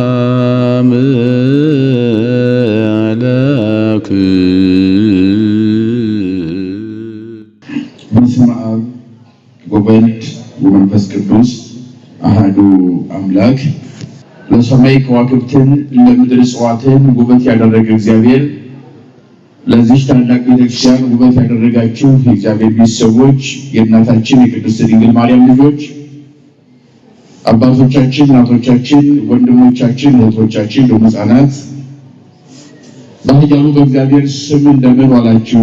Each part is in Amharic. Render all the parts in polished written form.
ሰላም ለክ በስመ አብ ወወልድ ወመንፈስ ቅዱስ አሐዱ አምላክ። ለሰማይ ከዋክብትን ለምድር እጽዋትን ውበት ያደረገ እግዚአብሔር ለዚህ ታላቅ ቤተክርስቲያን ውበት ያደረጋችሁ የእግዚአብሔር ቤተሰቦች፣ የእናታችን የቅድስት ድንግል ማርያም ልጆች፣ አባቶቻችን፣ እናቶቻችን፣ ወንድሞቻችን፣ እህቶቻችን፣ ሕፃናት በኃያሉ በእግዚአብሔር ስም እንደምን ዋላችሁ?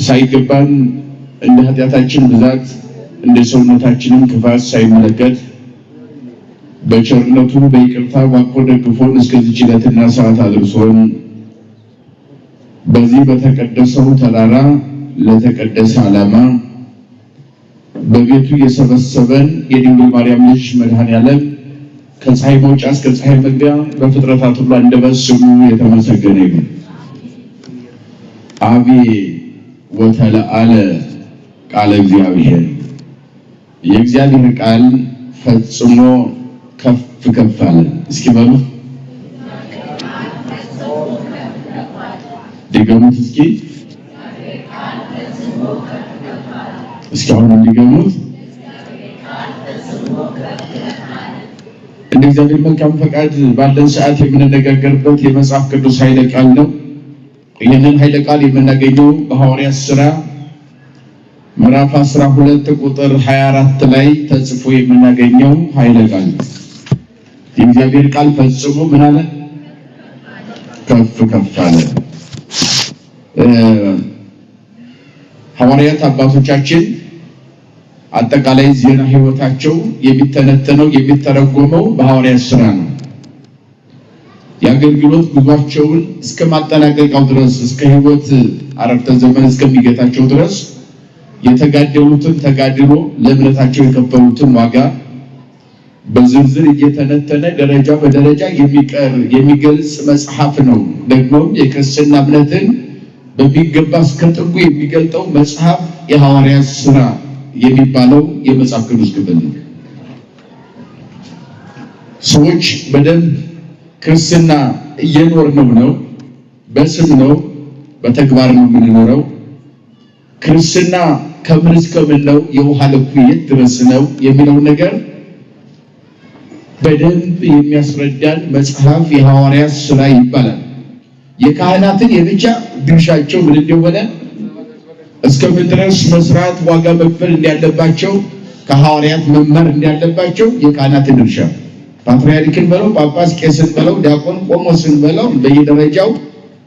ሳይገባን እንደ ኃጢአታችን ብዛት እንደ ሰውነታችንም ክፋት ሳይመለከት በቸርነቱ በይቅርታ ዋቆ ደግፎን እስከዚህ ዕለትና ሰዓት አድርሶን በዚህ በተቀደሰው ተራራ ለተቀደሰ ዓላማ በቤቱ የሰበሰበን የድንግል ማርያም ልጅ መድኃኔዓለም ከፀሐይ መውጫ እስከ ፀሐይ መግቢያ በፍጥረታት ሁሉ አንደበት ስሙ የተመሰገነ ይሁን። አቤ ወተለአለ ቃለ እግዚአብሔር፣ የእግዚአብሔር ቃል ፈጽሞ ከፍ ከፍ አለ። እስኪ በሉ ድገሙት። እስኪ አሁን እንዲገሙት። እንደ እግዚአብሔር መልካም ፈቃድ ባለን ሰዓት የምንነጋገርበት የመጽሐፍ ቅዱስ ኃይለ ቃል ነው። ይህንን ኃይለ ቃል የምናገኘው በሐዋርያት ሥራ ምዕራፍ 12 ቁጥር 24 ላይ ተጽፎ የምናገኘው ኃይለ ቃል ነው። የእግዚአብሔር ቃል ፈጽሞ ምን አለ? ከፍ ከፍ አለ። ሐዋርያት አባቶቻችን አጠቃላይ ዜና ሕይወታቸው የሚተነተነው የሚተረጎመው በሐዋርያት ሥራ ነው። የአገልግሎት ጉዟቸውን እስከ ማጠናቀቂያው ድረስ እስከ ሕይወት አረፍተ ዘመን እስከሚገታቸው ድረስ የተጋደሉትን ተጋድሎ ለእምነታቸው የከፈሉትን ዋጋ በዝርዝር እየተነተነ ደረጃ በደረጃ የሚገልጽ መጽሐፍ ነው። ደግሞም የክርስትና እምነትን በሚገባ እስከ ጥጉ የሚገልጠው መጽሐፍ የሐዋርያት ሥራ የሚባለው የመጽሐፍ ቅዱስ ክፍል ነው። ሰዎች በደንብ ክርስትና እየኖርነው ነው፣ በስም ነው፣ በተግባር ነው የምንኖረው። ክርስትና ከምን እስከ ምን ነው፣ የውሃ ልኩ የት ድረስ ነው የሚለው ነገር በደንብ የሚያስረዳን መጽሐፍ የሐዋርያት ሥራ ይባላል። የካህናትን የብቻ ድርሻቸው ምን እንደሆነ እስከምን ድረስ መስራት ዋጋ መክፈል እንዳለባቸው ከሐዋርያት መማር እንዳለባቸው የካህናትን ድርሻ ፓትርያርክን በለው ጳጳስ፣ ቄስን በለው ዲያቆን፣ ቆሞስን በለው በየደረጃው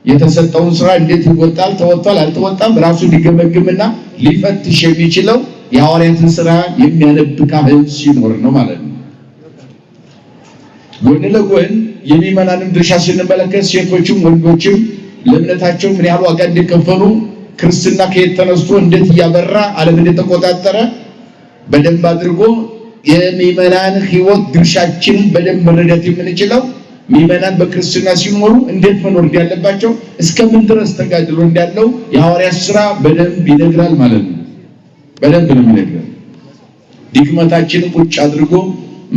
የተሰጠውን ስራ እንዴት ይወጣል፣ ተወጥቷል፣ አልተወጣም ራሱ ሊገመግምና ሊፈትሽ የሚችለው የሐዋርያትን ስራ የሚያነብ ካህን ሲኖር ነው ማለት ነው። ጎን ለጎን የሚመናንም ድርሻ ስንመለከት ሴቶችም ወንዶችም ለእምነታቸው ምን ያህል ዋጋ እንደከፈሉ ክርስትና ከየት ተነስቶ እንዴት እያበራ ዓለም እንደተቆጣጠረ በደንብ አድርጎ የሚመናን ሕይወት ድርሻችንን በደንብ መረዳት የምንችለው ሚመናን በክርስትና ሲኖሩ እንዴት መኖር እንዳለባቸው እስከምን ድረስ ተጋድሎ እንዳለው የሐዋርያት ሥራ በደንብ ይነግራል ማለት ነው። በደንብ ነው የሚነግረን። ድክመታችንን ቁጭ አድርጎ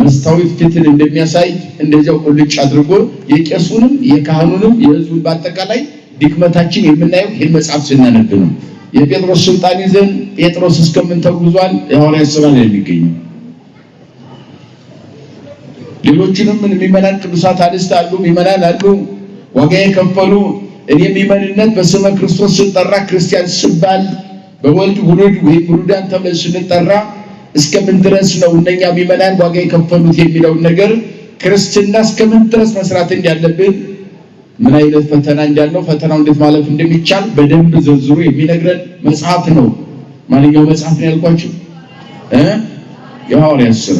መስታወት ፊትን እንደሚያሳይ እንደዚያው ቁልጭ አድርጎ የቄሱንም የካህኑንም የሕዝቡን በአጠቃላይ ድክመታችን የምናየው ይህን መጽሐፍ ስናነብ ነው። የጴጥሮስ ስልጣን ይዘን ጴጥሮስ እስከምን ተጉዟል የሐዋርያት ሥራ ላይ የሚገኘው። ሌሎችንም የሚመናን ቅዱሳት አንስት አሉ፣ ሚመናን አሉ፣ ዋጋ የከፈሉ። እኔ ሚመንነት በስመ ክርስቶስ ስንጠራ ክርስቲያን ስባል በወልድ ውሉድ ወይም ውሉዳን ተብለን ስንጠራ እስከምን ድረስ ነው እነኛ ሚመናን ዋጋ የከፈሉት የሚለውን ነገር ክርስትና እስከምን ድረስ መስራት እንዳለብን ምን አይነት ፈተና እንዳለው ፈተናው እንዴት ማለፍ እንደሚቻል በደንብ ዘርዝሮ የሚነግረን መጽሐፍ ነው። ማንኛው መጽሐፍ ነው ያልኳችሁ? የሐዋርያት ሥራ።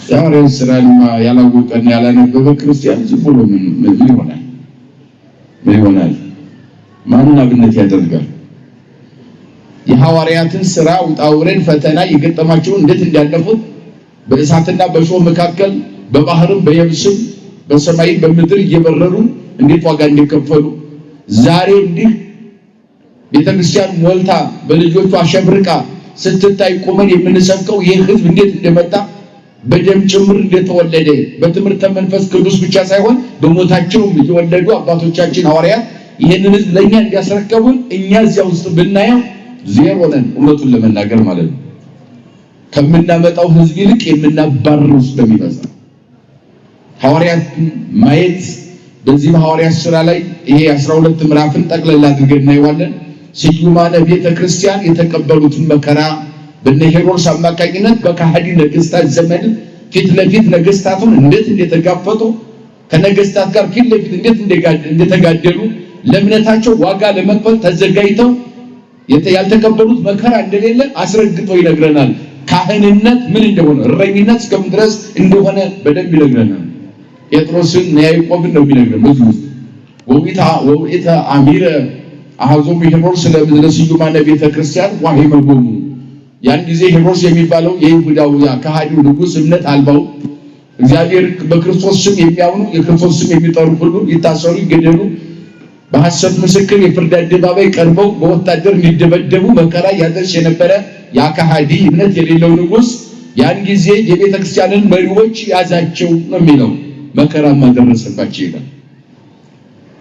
የሐዋርያት ሥራን ያላወቀና ያላነበበ ክርስቲያን ዝም ብሎ ምን ይሆናል? ምን ይሆናል? ማንን አብነት ያደርጋል? የሐዋርያትን ሥራ ውጣ ውረድ ፈተና የገጠማቸው እንዴት እንዳለፉት በእሳትና በእሾህ መካከል በባህርም በየብስም በሰማይ በምድር እየበረሩ እንዴት ዋጋ እንደከፈሉ ዛሬ እንዲህ ቤተክርስቲያን ሞልታ በልጆቹ አሸብርቃ ስትታይ ቆመን የምንሰብከው ይህ ህዝብ እንዴት እንደመጣ በደም ጭምር እንደተወለደ በትምህርተ መንፈስ ቅዱስ ብቻ ሳይሆን በሞታቸው እየወለዱ አባቶቻችን ሐዋርያት ይሄንን ህዝብ ለኛ እንዲያስረከቡን እኛ እዚያ ውስጥ ብናየው ዜሮ ነን። እውነቱን ለመናገር ማለት ነው። ከምናመጣው ህዝብ ይልቅ የምናባረው ስለሚበዛ ሐዋርያት ማየት በዚህ ሐዋርያት ሥራ ላይ ይሄ 12 ምዕራፍን ጠቅለል አድርገን እናየዋለን። ስዩማነ ቤተ ክርስቲያን የተቀበሉትን መከራ በነ ሄሮድስ አማካኝነት በካሃዲ ነገስታት ዘመን ፊት ለፊት ነገስታቱን እንዴት እንደተጋፈጡ ከነገስታት ጋር ፊት ለፊት እንዴት እንደተጋደሉ ለእምነታቸው ዋጋ ለመክፈል ተዘጋጅተው ያልተቀበሉት መከራ እንደሌለ አስረግጦ ይነግረናል። ካህንነት ምን እንደሆነ እረኝነት እስከምን ድረስ እንደሆነ በደንብ ይነግረናል። ጴጥሮስን ያዕቆብን ነው የሚነግረን። ብዙ ወውኢተ አሚረ አሐዞሙ ሄሮድስ ለስዩማነ ቤተ ክርስቲያን ወሂመጎሙ። ያን ጊዜ ሄሮድስ የሚባለው የይሁዳው ከሃዲው ንጉስ እምነት አልባው እግዚአብሔር በክርስቶስ ስም የሚያምኑ የክርስቶስ ስም የሚጠሩ ሁሉ ይታሰሩ፣ ይገደሉ፣ በሐሰት ምስክር የፍርድ አደባባይ ቀርበው በወታደር እንዲደበደቡ መከራ ያደርስ የነበረ ያ ከሃዲ እምነት የሌለው ንጉስ ያን ጊዜ የቤተ ክርስቲያንን መሪዎች ያዛቸው ነው የሚለው። መከራ ማደረሰባቸው ይላል።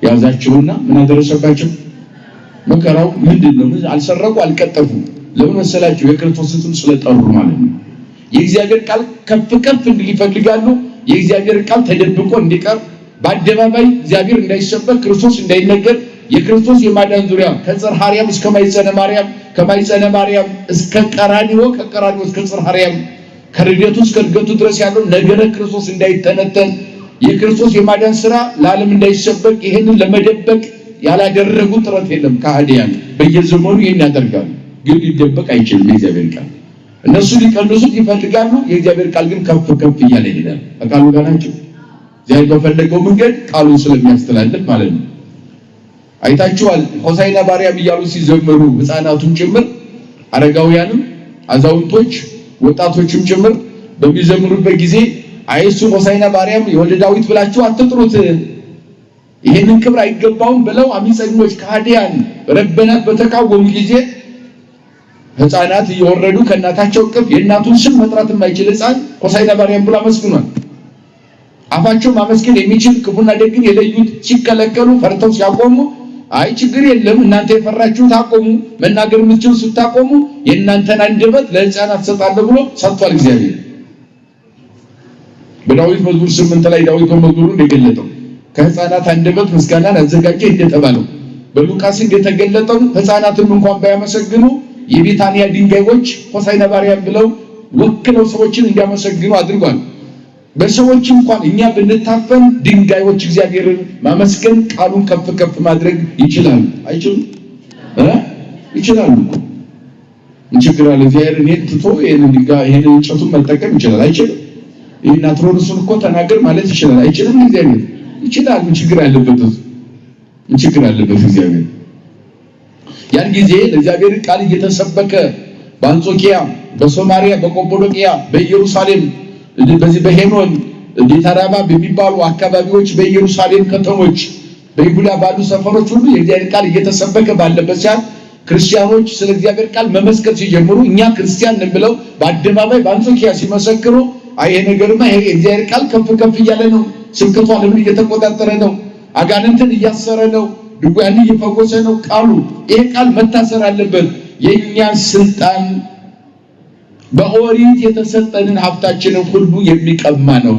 ያዛቸውና ምን አደረሰባቸው? መከራው ምንድነው? አልሰረቁ፣ አልቀጠፉ። ለምን መሰላችሁ? የክርስቶስን ስም ስለጠሩ ማለት ነው። የእግዚአብሔር ቃል ከፍ ከፍ እንዲል ይፈልጋሉ። የእግዚአብሔር ቃል ተደብቆ እንዲቀር በአደባባይ እግዚአብሔር እንዳይሰበክ ክርስቶስ እንዳይነገር የክርስቶስ የማዳን ዙሪያ ከጽርሐ አርያም እስከ ማይጸነ ማርያም ከማይጸነ ማርያም እስከ ቀራንዮ ከቀራንዮ እስከ ጽርሐ አርያም ከርደቱ እስከ እርገቱ ድረስ ያለው ነገረ ክርስቶስ እንዳይተነተን የክርስቶስ የማዳን ሥራ ለዓለም እንዳይሰበክ ይሄንን ለመደበቅ ያላደረጉ ጥረት የለም። ከሃዲያን በየዘመኑ ይሄን ያደርጋሉ፣ ግን ሊደበቅ አይችልም የእግዚአብሔር ቃል። እነሱ ሊቀንሱት ይፈልጋሉ፣ የእግዚአብሔር ቃል ግን ከፍ ከፍ እያለ ይሄዳል። በቃሉ ጋር ናቸው። እግዚአብሔር በፈለገው መንገድ ቃሉን ስለሚያስተላልፍ ማለት ነው። አይታችኋል። ሆሳዕና በአርያም እያሉ ሲዘምሩ ሕፃናቱን ጭምር አረጋውያንም አዛውንቶች ወጣቶችም ጭምር በሚዘምሩበት ጊዜ አይሱ ሆሳዕና በአርያም የወልደ ዳዊት ብላችሁ አትጥሩት፣ ይሄንን ክብር አይገባውም ብለው አሚፀኞች ከሃዲያን ረበናት በተቃወሙ ጊዜ ሕፃናት እየወረዱ ከእናታቸው እቅፍ የእናቱን ስም መጥራት የማይችል ሕፃን ሆሳዕና በአርያም ብሎ አመስግኗል። አፋቸው ማመስገን የሚችል ክፉና ደግን የለዩት ሲከለከሉ ፈርተው ሲያቆሙ አይ ችግር የለም እናንተ የፈራችሁት አቆሙ፣ መናገር የምትችሉ ስታቆሙ የእናንተን አንደበት ለሕፃናት ሰጣለሁ ብሎ ሰጥቷል እግዚአብሔር። በዳዊት መዝሙር 8 ላይ ዳዊት በመዝሙሩ እንደገለጠው ከሕፃናት አንደበት ምስጋናን አዘጋጀ እንደተባለው በሉቃስ እንደተገለጠው ሕፃናትን እንኳን ባያመሰግኑ የቢታንያ ድንጋዮች ሆሳዕና በአርያም ብለው ወክለው ሰዎችን እንዲያመሰግኑ አድርጓል። በሰዎች እንኳን እኛ ብንታፈን ድንጋዮች እግዚአብሔርን ማመስገን ቃሉን ከፍ ከፍ ማድረግ ይችላሉ። አይችሉም? ይችላሉ። ችግር አለ። እግዚአብሔር እኔን ትቶ ይሄንን እንጨቱን መጠቀም ይችላል። አይችልም? ይሄን አትሮንሱን እኮ ተናገር ማለት ይችላል። አይችልም? እግዚአብሔር ይችላል። ችግር አለበት። ችግር አለበት እግዚአብሔር። ያን ጊዜ ለእግዚአብሔር ቃል እየተሰበከ በአንጾኪያ፣ በሶማሪያ፣ በቆጶዶቅያ፣ በኢየሩሳሌም በዚህ በሄኖን ዲታራማ በሚባሉ አካባቢዎች በኢየሩሳሌም ከተሞች በይሁዳ ባሉ ሰፈሮች ሁሉ የእግዚአብሔር ቃል እየተሰበከ ባለበት ሰዓት ክርስቲያኖች ስለ እግዚአብሔር ቃል መመስከር ሲጀምሩ እኛ ክርስቲያን ነን ብለው በአደባባይ በአንጾኪያ ሲመሰክሩ አይ ነገርማ ይሄ የእግዚአብሔር ቃል ከፍ ከፍ እያለ ነው፣ ስብከቱ ዓለምን እየተቆጣጠረ ነው፣ አጋንንትን እያሰረ ነው፣ ድውያንን እየፈወሰ ነው። ቃሉ ይሄ ቃል መታሰር አለበት። የኛ ስልጣን በኦሪት የተሰጠንን ሀብታችንን ሁሉ የሚቀማ ነው፣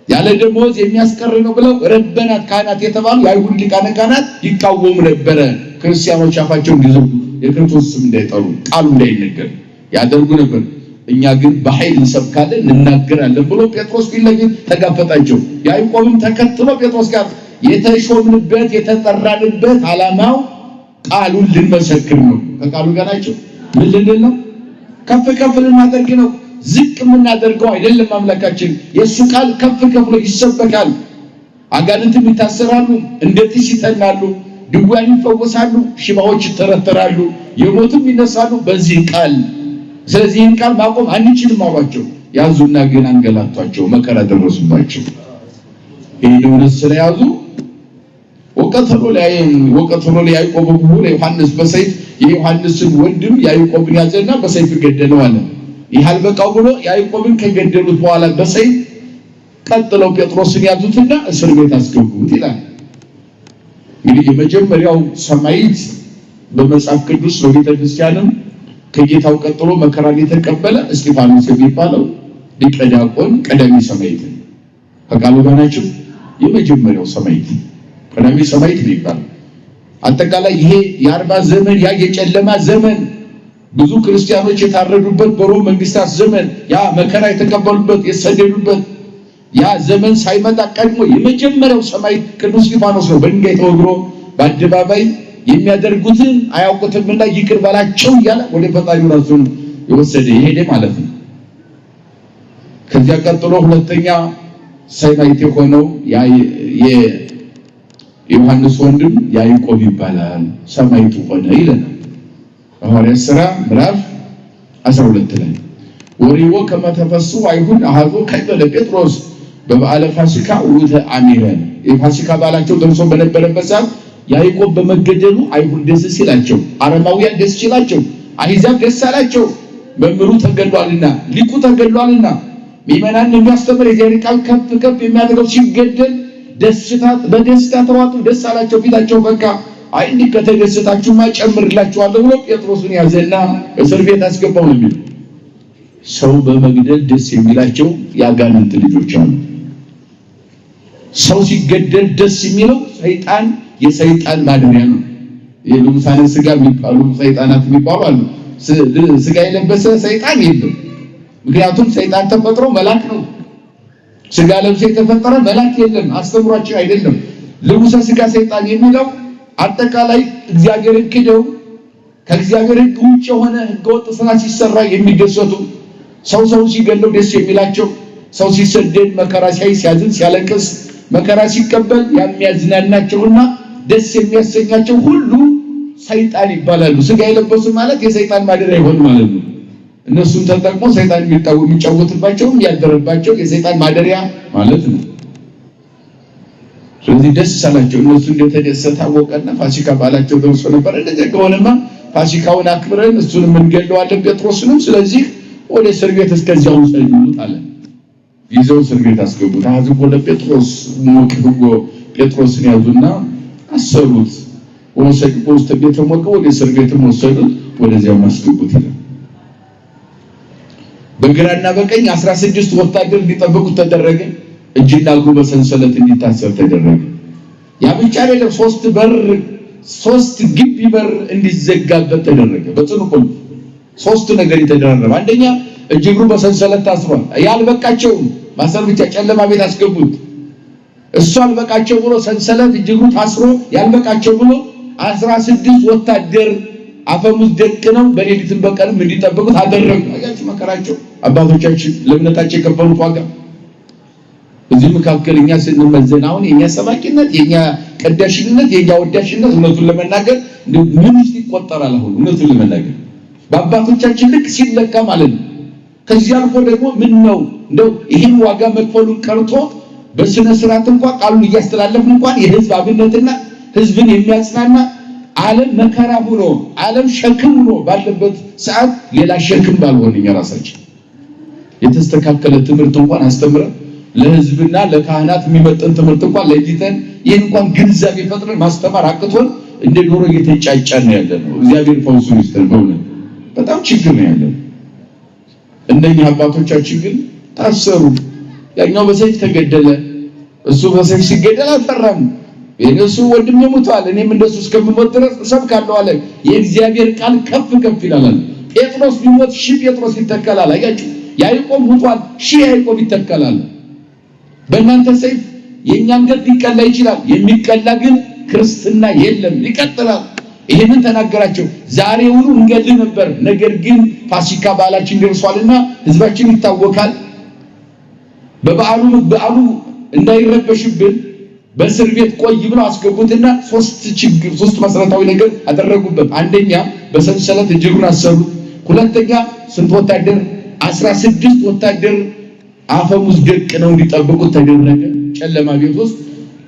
ያለ ደሞዝ የሚያስቀር ነው ብለው ረበናት ካህናት የተባሉ የአይሁድ ሊቃነ ካህናት ይቃወሙ ነበረ። ክርስቲያኖች አፋቸውን እንዲዘጉ የክርስቶስ ስም እንዳይጠሩ ቃሉ እንዳይነገር ያደርጉ ነበር። እኛ ግን በኃይል እንሰብካለን እንናገራለን ብሎ ጴጥሮስ ፊት ለፊት ተጋፈጣቸው። ያዕቆብም ተከትሎ ጴጥሮስ ጋር የተሾምንበት የተጠራንበት ዓላማው ቃሉን ልንመሰክር ነው። ከቃሉ ጋር ናቸው። ምን ልንል ነው? ከፍ ከፍ ልናደርግ ነው። ዝቅ የምናደርገው አይደለም። አምላካችን የእሱ ቃል ከፍ ከፍ ይሰበካል። አጋንንትም ይታሰራሉ፣ እንደ ጢስ ይተናሉ፣ ድውያን ይፈወሳሉ፣ ሽባዎች ይተረተራሉ፣ የሞቱም ይነሳሉ በዚህ ቃል። ስለዚህን ቃል ማቆም አንችልም አሏቸው። ያዙና ግን አንገላቷቸው፣ መከራ ደረሱባቸው። ይህን እውነት ስለያዙ ወቀተሎ ለያዕቆብ ብሎ ዮሐንስ በሰይፍ የዮሐንስን ወንድም ያዕቆብን ያዘና በሰይፍ ገደለው አለ። ይሃል በቃው ብሎ ያዕቆብን ከገደሉት በኋላ በሰይፍ ቀጥለው ጴጥሮስን ያዙትና እስር ቤት አስገቡት ይላል። እንግዲህ የመጀመሪያው ሰማዕት በመጽሐፍ ቅዱስ በቤተ ክርስቲያንም ከጌታው ቀጥሎ መከራን የተቀበለ እስጢፋኖስ የሚባለው ሊቀ ዲያቆን ቀዳሚ ሰማዕት ነው። ከቃሉ ጋር ናቸው። የመጀመሪያው ሰማዕት ቀዳሚ ሰማዕት ይባላል። አጠቃላይ ይሄ የ40 ዘመን ያ የጨለማ ዘመን ብዙ ክርስቲያኖች የታረዱበት በሮም መንግስታት ዘመን ያ መከራ የተቀበሉበት የሰደዱበት ያ ዘመን ሳይመጣ ቀድሞ የመጀመሪያው ሰማዕት ቅዱስ እስጢፋኖስ ነው። በድንጋይ ተወግሮ በአደባባይ የሚያደርጉትን አያውቁትምና ይቅር በላቸው እያለ ወደ ፈጣሪው ራሱን የወሰደ ይሄደ ማለት ነው። ከዚያ ቀጥሎ ሁለተኛ ሰማዕት የሆነው ያ የዮሐንስ ወንድም ያዕቆብ ይባላል። ሰማዕት ሆነ ይለናል ሐዋርያት ሥራ ምዕራፍ 12 ላይ ወሪዎ ከመ ተፈስሑ አይሁድ አሐዞ ከበለ ጴጥሮስ በበዓለ ፋሲካ ውእተ አሚረ። የፋሲካ በዓላቸው ደርሶ በነበረበት ሰዓት ያዕቆብ በመገደሉ አይሁድ ደስ ሲላቸው፣ አረማውያን ደስ ሲላቸው፣ አሕዛብ ደስ አላቸው። መምህሩ ተገድሏልና ሊቁ ተገድሏልና ምዕመናን የሚያስተምር የእግዚአብሔር ቃል ከፍ ከፍ የሚያደርገው ሲገደል በደስታ ተዋጡ፣ ደስ አላቸው። ፊታቸው በቃ አይ እንዲህ ከተደሰታችሁማ ጨምርላችኋለሁ ብሎ ጴጥሮስን ያዘና እስር ቤት አስገባው ነው የሚለው። ሰው በመግደል ደስ የሚላቸው ያጋንንት ልጆች አሉ። ሰው ሲገደል ደስ የሚለው ሰይጣን የሰይጣን ማደሪያ ነው። የልሙሳነ ስጋ የሚባሉ ሰይጣናት የሚባሉ አሉ። ስጋ የለበሰ ሰይጣን የለም። ምክንያቱም ሰይጣን ተፈጥሮ መልአክ ነው። ስጋ ለብሶ የተፈጠረ መልአክ የለም። አስተምሯችን አይደለም። ልሙሰ ስጋ ሰይጣን የሚለው አጠቃላይ እግዚአብሔርን ክደው ከእግዚአብሔር ሕግ ውጭ የሆነ ሕገወጥ ስራ ሲሰራ የሚደሰቱ ሰው ሲገለው ደስ የሚላቸው ሰው ሲሰደድ መከራ ሲያዝን ሲያለቅስ መከራ ሲቀበል የሚያዝናናቸውና ደስ የሚያሰኛቸው ሁሉ ሰይጣን ይባላሉ። ስጋ የለበሱ ማለት የሰይጣን ማደሪያ ይሆን ማለት ነው። እነሱም ተጠቅሞ ሰይጣን የሚጫወትባቸው ያደረባቸው የሰይጣን ማደሪያ ማለት ነው። ስለዚህ ደስ አላቸው። እነሱ እንደተደሰተ አወቀና ፋሲካ በዓላቸው ደርሶ ነበር። እንደዚህ ከሆነማ ፋሲካውን አክብረን እሱንም እንገለዋለን ጴጥሮስንም። ስለዚህ ወደ እስር ቤት እስከዚያው ሰዱት አለ። ይዘው እስር ቤት አስገቡት። አዝቆ ለጴጥሮስ ሞቅጎ ጴጥሮስን ያዙና አሰሩት። ወሰዱት ቤተ ሞቀ ወደ እስር ቤት ወሰዱት። ወደዚያው ማስገቡት ይላል። በግራና በቀኝ 16 ወታደር እንዲጠብቁት ተደረገ። እጅና እግሩ በሰንሰለት እንዲታሰር ተደረገ። ያ ብቻ አይደለም፣ 3 ግቢ በር እንዲዘጋበት ተደረገ። በጽኑ ቁልፍ 3 ነገር የተደረገ። አንደኛ እጅ እግሩ በሰንሰለት ታስሯል። ያልበቃቸው ማሰር ብቻ ጨለማ ቤት አስገቡት። እሱ አልበቃቸው ብሎ ሰንሰለት እጅ እግሩ ታስሮ ያልበቃቸው ብሎ 16 ወታደር አፈሙዝ ደቅነው በሌሊትም በቀንም እንዲጠብቁት አደረጉ። አያችሁ መከራቸው። አባቶቻችን ለእምነታቸው የከፈሉት ዋጋ እዚህ መካከል እኛ ስንመዘን አሁን የኛ ሰባኪነት የኛ ቀዳሽነት የኛ ወዳሽነት እውነቱን ለመናገር ምን ይቆጠራል? አሁን እውነቱን ለመናገር በአባቶቻችን ልክ ሲለካ ማለት ነው። ከዚህ አልፎ ደግሞ ምን ነው እንደው ይሄን ዋጋ መክፈሉን ቀርቶ በስነ ስርዓት እንኳን ቃሉን እያስተላለፉ እንኳን የህዝብ አብነትና ህዝብን የሚያጽናና ዓለም መከራ ሆኖ ዓለም ሸክም ሆኖ ባለበት ሰዓት ሌላ ሸክም ባልሆነ እኛ ራሳችን የተስተካከለ ትምህርት እንኳን አስተምረን ለህዝብና ለካህናት የሚመጥን ትምህርት እንኳን ለይተን ይሄን እንኳን ግንዛቤ ፈጥረን ማስተማር አቅቶን እንደ ዶሮ እየተጫጫን ነው ያለነው። እግዚአብሔር ፈውሱን ይስጠን። በእውነት በጣም ችግር ነው ያለው። እነኚህ አባቶቻችን ግን ታሰሩ። ያኛው በሰይፍ ተገደለ። እሱ በሰይፍ ሲገደል አልፈራም። የነሱ ወንድም ሞቷል፣ እኔም እንደሱ እስከምሞት ድረስ እሰብካለሁ አለ። የእግዚአብሔር ቃል ከፍ ከፍ ይላል። ጴጥሮስ ቢሞት 1000 ጴጥሮስ ይተካላል። አያችሁ፣ ያዕቆብ ሞቷል፣ 1000 ያዕቆብ ይተካላል። በእናንተ ሰይፍ የኛን ገድ ሊቀላ ይችላል፣ የሚቀላ ግን ክርስትና የለም፣ ይቀጥላል። ይሄንን ተናገራቸው። ዛሬውኑ እንገድል ነበር፣ ነገር ግን ፋሲካ በዓላችን ደርሷልና ህዝባችን ይታወካል። በበዓሉ እንዳይረበሽብን በእስር ቤት ቆይ ብለው አስገቡትና 3 መሰረታዊ ነገር አደረጉበት። አንደኛ በሰንሰለት እጅሩን አሰሩት። ሁለተኛ ስንት ወታደር? 16 ወታደር አፈሙዝ ደቅነው እንዲጠብቁት ተደረገ ጨለማ ቤት ውስጥ።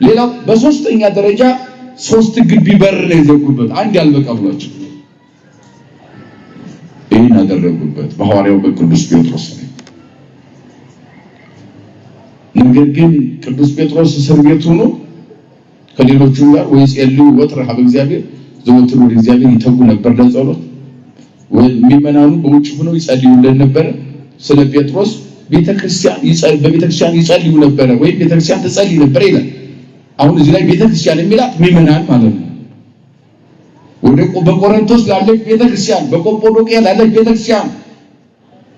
ሌላው በሶስተኛ ደረጃ ሶስት ግቢ በር ነው የዘጉበት አንድ ያልበቃ ብሏቸው ይሄን አደረጉበት በሐዋርያው በቅዱስ ጴጥሮስ ነው። ነገር ግን ቅዱስ ጴጥሮስ እስር ቤት ሆኖ ከሌሎቹ ጋር ወይስ የሉ ወጥረሃ በእግዚአብሔር ዘወትር ወደ እግዚአብሔር ይተጉ ነበር ለጸሎት ወሚመናኑ በውጭ ሆነው ይጸልዩልን ነበር። ስለ ጴጥሮስ ቤተክርስቲያን ይጸልዩ ነበር ወይ ቤተክርስቲያን ትጸልይ ነበር ይላል። አሁን እዚህ ላይ ቤተክርስቲያን የሚላት ሚመናን ማለት ነው። ወደ በቆሮንቶስ ላለች ቤተክርስቲያን በቆጶዶቅያ ላለች ቤተክርስቲያን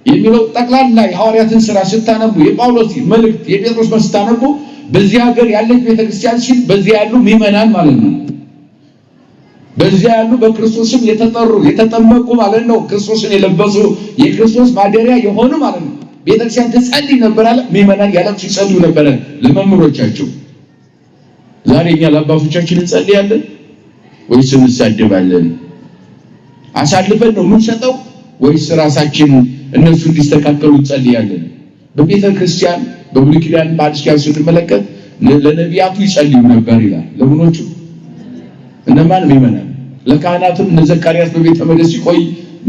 የሚለው ጠቅላላ የሐዋርያትን ሥራ ስታነቡ የጳውሎስ መልእክት የጴጥሮስ ስታነቡ በዚህ ሀገር ያለች ቤተክርስቲያን ሲል በዚህ ያሉ ሚመናን ማለት ነው። በዚህ ያሉ በክርስቶስም የተጠሩ የተጠመቁ ማለት ነው። ክርስቶስን የለበሱ የክርስቶስ ማደሪያ የሆኑ ማለት ነው። ቤተክርስቲያን ትጸልይ ነበር አለ። ሚመናን ያለቅሱ ይጸልዩ ነበር ለመምህሮቻቸው። ዛሬ እኛ ለአባቶቻችን እንጸልያለን ወይስ እንሳደባለን? አሳልፈን ነው የምንሰጠው ወይስ ራሳችን እነሱ እንዲስተካከሉ እንጸልያለን? በቤተክርስቲያን በብሉይ ኪዳን በአዲስ ኪዳን ስንመለከት ለነቢያቱ ይጸልዩ ነበር ይላል። ለምኖቹ እነማን ሚመናን? ለካህናቱም እነ ዘካርያስ በቤተ መቅደስ ሲቆይ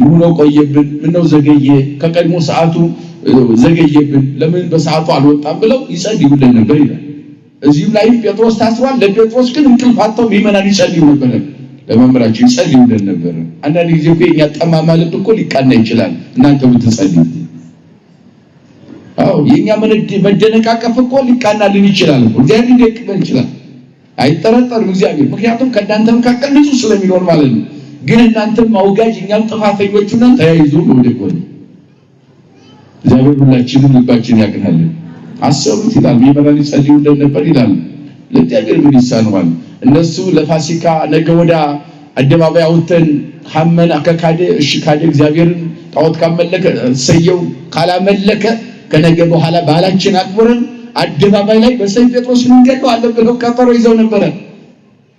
ምን ነው ቆየብን? ምን ነው ዘገየ? ከቀድሞ ሰዓቱ ዘገየብን፣ ለምን በሰዓቱ አልወጣም ብለው ይጸልዩልን ነበር ይላል። እዚህም ላይ ጴጥሮስ ታስሯል። ለጴጥሮስ ግን እንቅልፍ አጥተው ሚመናን ይጸልዩ ነበር፣ ለመምህራቸው ይጸልዩልን ነበር። አንዳንድ ጊዜ እኮ የኛ ጠማማ ልብ እኮ ሊቃና ይችላል። እናንተ ብትጸልዩ የኛ መደነቃቀፍ እኮ ሊቃናልን ይችላል። እግዚአብሔር ሊደቅመን ይችላል። አይጠረጠርም እግዚአብሔር፣ ምክንያቱም ከእናንተ መካከል ንጹህ ስለሚኖር ማለት ነው። ግን እናንተም አውጋጅ እኛም ጥፋተኞች ነን፣ ተያይዞ ወደቆ እግዚአብሔር ሁላችንም ልባችን ያቅናልን። አሰቡት ይላል ሚመናን ይጸልዩልን ነበር ይላል። ለእግዚአብሔር ምን ይሳነዋል? እነሱ ለፋሲካ ነገ ወዳ አደባባይ አውጥተን ካመነ ከካደ እሺ ካደ እግዚአብሔርን ጣዖት ካመለከ ሰየው ካላመለከ ከነገ በኋላ ባላችን አክብረን አደባባይ ላይ በሰይፍ ጴጥሮስን እንገድለዋለን ብለው ቀጠሮ ይዘው ነበር።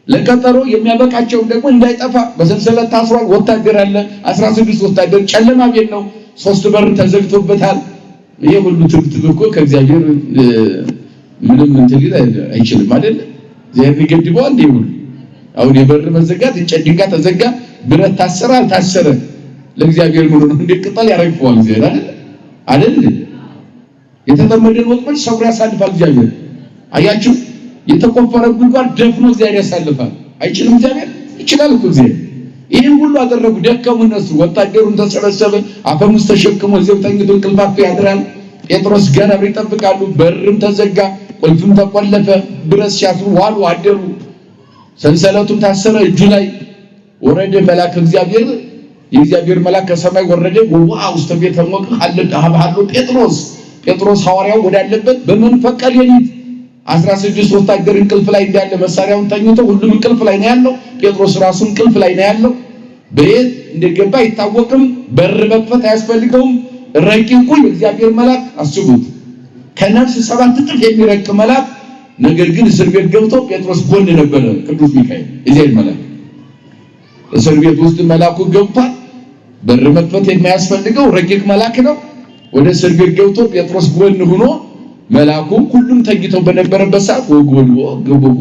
ለቀጠሮ የሚያበቃቸው ደግሞ እንዳይጠፋ በሰንሰለት ታስሯል። ወታደር አለ 16 ወታደር፣ ጨለማ ቤት ነው፣ 3 በር ተዘግቶበታል። ይሄ ሁሉ ትብት እኮ ከእግዚአብሔር ምንም እንትን አይችልም አይደል? እግዚአብሔር ይገድበው እንዴ? ሁሉ አሁን የበር መዘጋት እንጨት ድንጋይ ተዘጋ፣ ብረት ታሰረ አልታሰረ ለእግዚአብሔር ምን ነው እንደ ቅጠል ያረግፈዋል እግዚአብሔር አይደል? የተጠመደን ወጥመድ ሰብሮ ያሳልፋል እግዚአብሔር። አያችሁ፣ የተቆፈረ ጉድጓድ ደፍኖ እግዚአብሔር ያሳልፋል። አይችልም እግዚአብሔር? ይችላል እኮ እግዚአብሔር። ይሄን ሁሉ አደረጉ፣ ደከሙ እነሱ። ወታደሩን ተሰበሰበ፣ አፈሙዝ ተሸክሞ እዚያው ተኝቶ እንቅልፋቱ ያድራል። ጴጥሮስ ገና ይጠብቃሉ። በርም ተዘጋ፣ ቁልፍም ተቆለፈ። ብረት ሲያስሩ ዋሉ አደሩ። ሰንሰለቱም ታሰረ እጁ ላይ። ወረደ መልአክ እግዚአብሔር፣ የእግዚአብሔር መልአክ ከሰማይ ወረደ። ወዋ ውስተ ቤተ ሞቅህ አለ ጴጥሮስ ሐዋርያው ወዳለበት በመንፈቀ ሌሊት 16 ወታደር እንቅልፍ ላይ እንዳለ መሳሪያውን ተኝቶ ሁሉም እንቅልፍ ላይ ነው ያለው። ጴጥሮስ ራሱ እንቅልፍ ላይ ነው ያለው። በየት እንደገባ አይታወቅም። በር መክፈት አያስፈልገውም። ረቂቁ የእግዚአብሔር መልአክ አስቡት፣ ከነፍስ 7 እጥፍ የሚረቅ መልአክ። ነገር ግን እስር ቤት ገብቶ ጴጥሮስ ጎን ነበረ ቅዱስ ሚካኤል የእግዚአብሔር መልአክ። እስር ቤት ውስጥ መልአኩ ገብቷል። በር መክፈት የማያስፈልገው ረቂቅ መልአክ ነው። ወደ እስር ቤት ገብቶ ጴጥሮስ ጎን ሆኖ መልአኩ ሁሉም ተኝተው በነበረበት ሰዓት ወጎሉ ገበቡ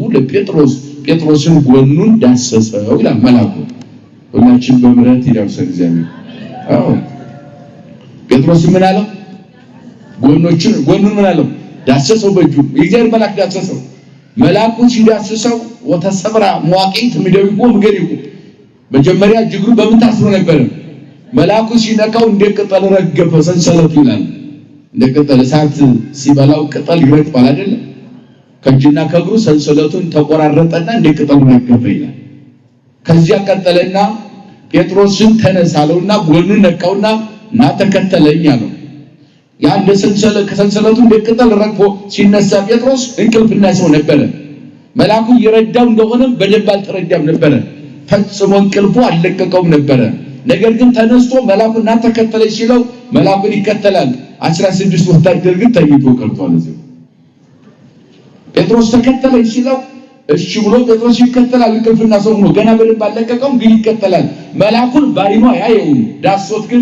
ጴጥሮስን ጎኑን ዳሰሰው ይላል መልአኩ። ሁላችን በምሕረት ይዳሰን እግዚአብሔር። አዎ ጴጥሮስ ምን አለው? ጎኑን ምን አለው? ዳሰሰው በእጁ። የእግዚአብሔር መልአክ ዳሰሰው። መልአኩ ሲዳሰሰው ወተሰብራ መዋቂት ምደዊቆ ምገሪቆ። መጀመሪያ እግሩ በምን ታስሮ ነበር? መልአኩ ሲነካው እንደ ቅጠል ረገፈ ሰንሰለቱ ይላል። እንደ ቅጠል እሳት ሲበላው ቅጠል ይረግፋል አይደል? ከእጅና ከእግሩ ሰንሰለቱን ተቆራረጠና እንደ ቅጠል ረገፈ ይላል። ከዚያ ቀጠለና ጴጥሮስን ተነሳለውና ጎኑን ነካውና እና ተከተለኝ አለው። ያ እንደ ከሰንሰለቱ እንደ ቅጠል ረግፎ ሲነሳ ጴጥሮስ እንቅልፍና ሰው ነበረ። መልአኩ ይረዳው እንደሆነ በደንብ አልተረዳም ነበረ። ፈጽሞ እንቅልፉ አልለቀቀውም ነበረ። ነገር ግን ተነስቶ መልአኩን እና ተከተለኝ ሲለው መልአኩን ይከተላል። 16 ወታደር ግን ተኝቶ ቀርቷል። እዚህ ጴጥሮስ ተከተለኝ ሲለው እሺ ብሎ ጴጥሮስ ይከተላል። እንቅልፍና ሰው ሆኖ ገና በደንብ አልለቀቀውም፣ ግን ይከተላል። መልአኩን ባይኗ ያየው ዳሶት ግን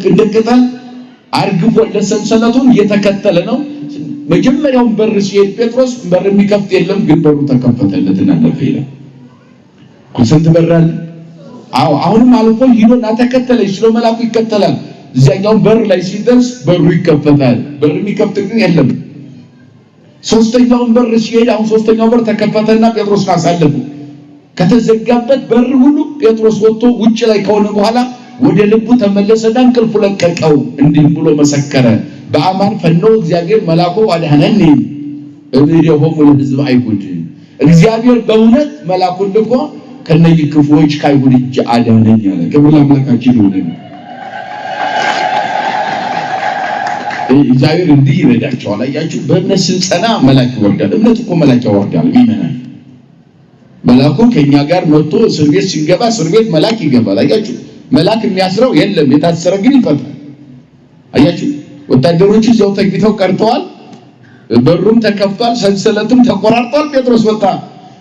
እንደ ቅጠል አርግፎ ለሰንሰለቱን እየተከተለ ነው። መጀመሪያውን በር ሲሄድ ጴጥሮስ በር የሚከፍት የለም፣ ግን በሩ ተከፈተለትና አለፈ ይላል። ስንት በር አለ? አዎ አሁንም አልፎ ሂዶና ተከተለኝ ሲለው መልአኩ ይከተላል። እዚያኛው በር ላይ ሲደርስ በሩ ይከፈታል። በር የሚከፍት ግን የለም። ሶስተኛውን በር ሲሄድ አሁን ሶስተኛው በር ተከፈተና ጴጥሮስን አሳለፉ። ከተዘጋበት በር ሁሉ ጴጥሮስ ወጥቶ ውጭ ላይ ከሆነ በኋላ ወደ ልቡ ተመለሰና እንቅልፉ ለቀቀው። እንዲህ ብሎ መሰከረ፣ በአማን ፈነው እግዚአብሔር መልአኩ አድኅነኒ እምኔሆሙ ለሕዝበ አይሁድ። እግዚአብሔር በእውነት መልአኩን ልኮ ከነዚህ ክፉዎች ከአይሁድ እጅ አዳነኝ አለ። ክብር ለአምላካችን ይሁን። እግዚአብሔር እንዲህ ይረዳቸዋል። አያችሁ፣ በእምነት ስንጸና መልአክ ይወርዳል። እምነት እኮ መልአክ ያወርዳል። ይመናል መልአኩ ከኛ ጋር መጥቶ እስር ቤት ሲገባ እስር ቤት መልአክ ይገባል። አያችሁ፣ መልአክ የሚያስረው የለም፣ የታሰረ ግን ይፈታል። አያችሁ፣ ወታደሮቹ እዚያው ተግተው ቀርተዋል። በሩም ተከፍቷል፣ ሰንሰለቱም ተቆራርጧል። ጴጥሮስ ወጣ።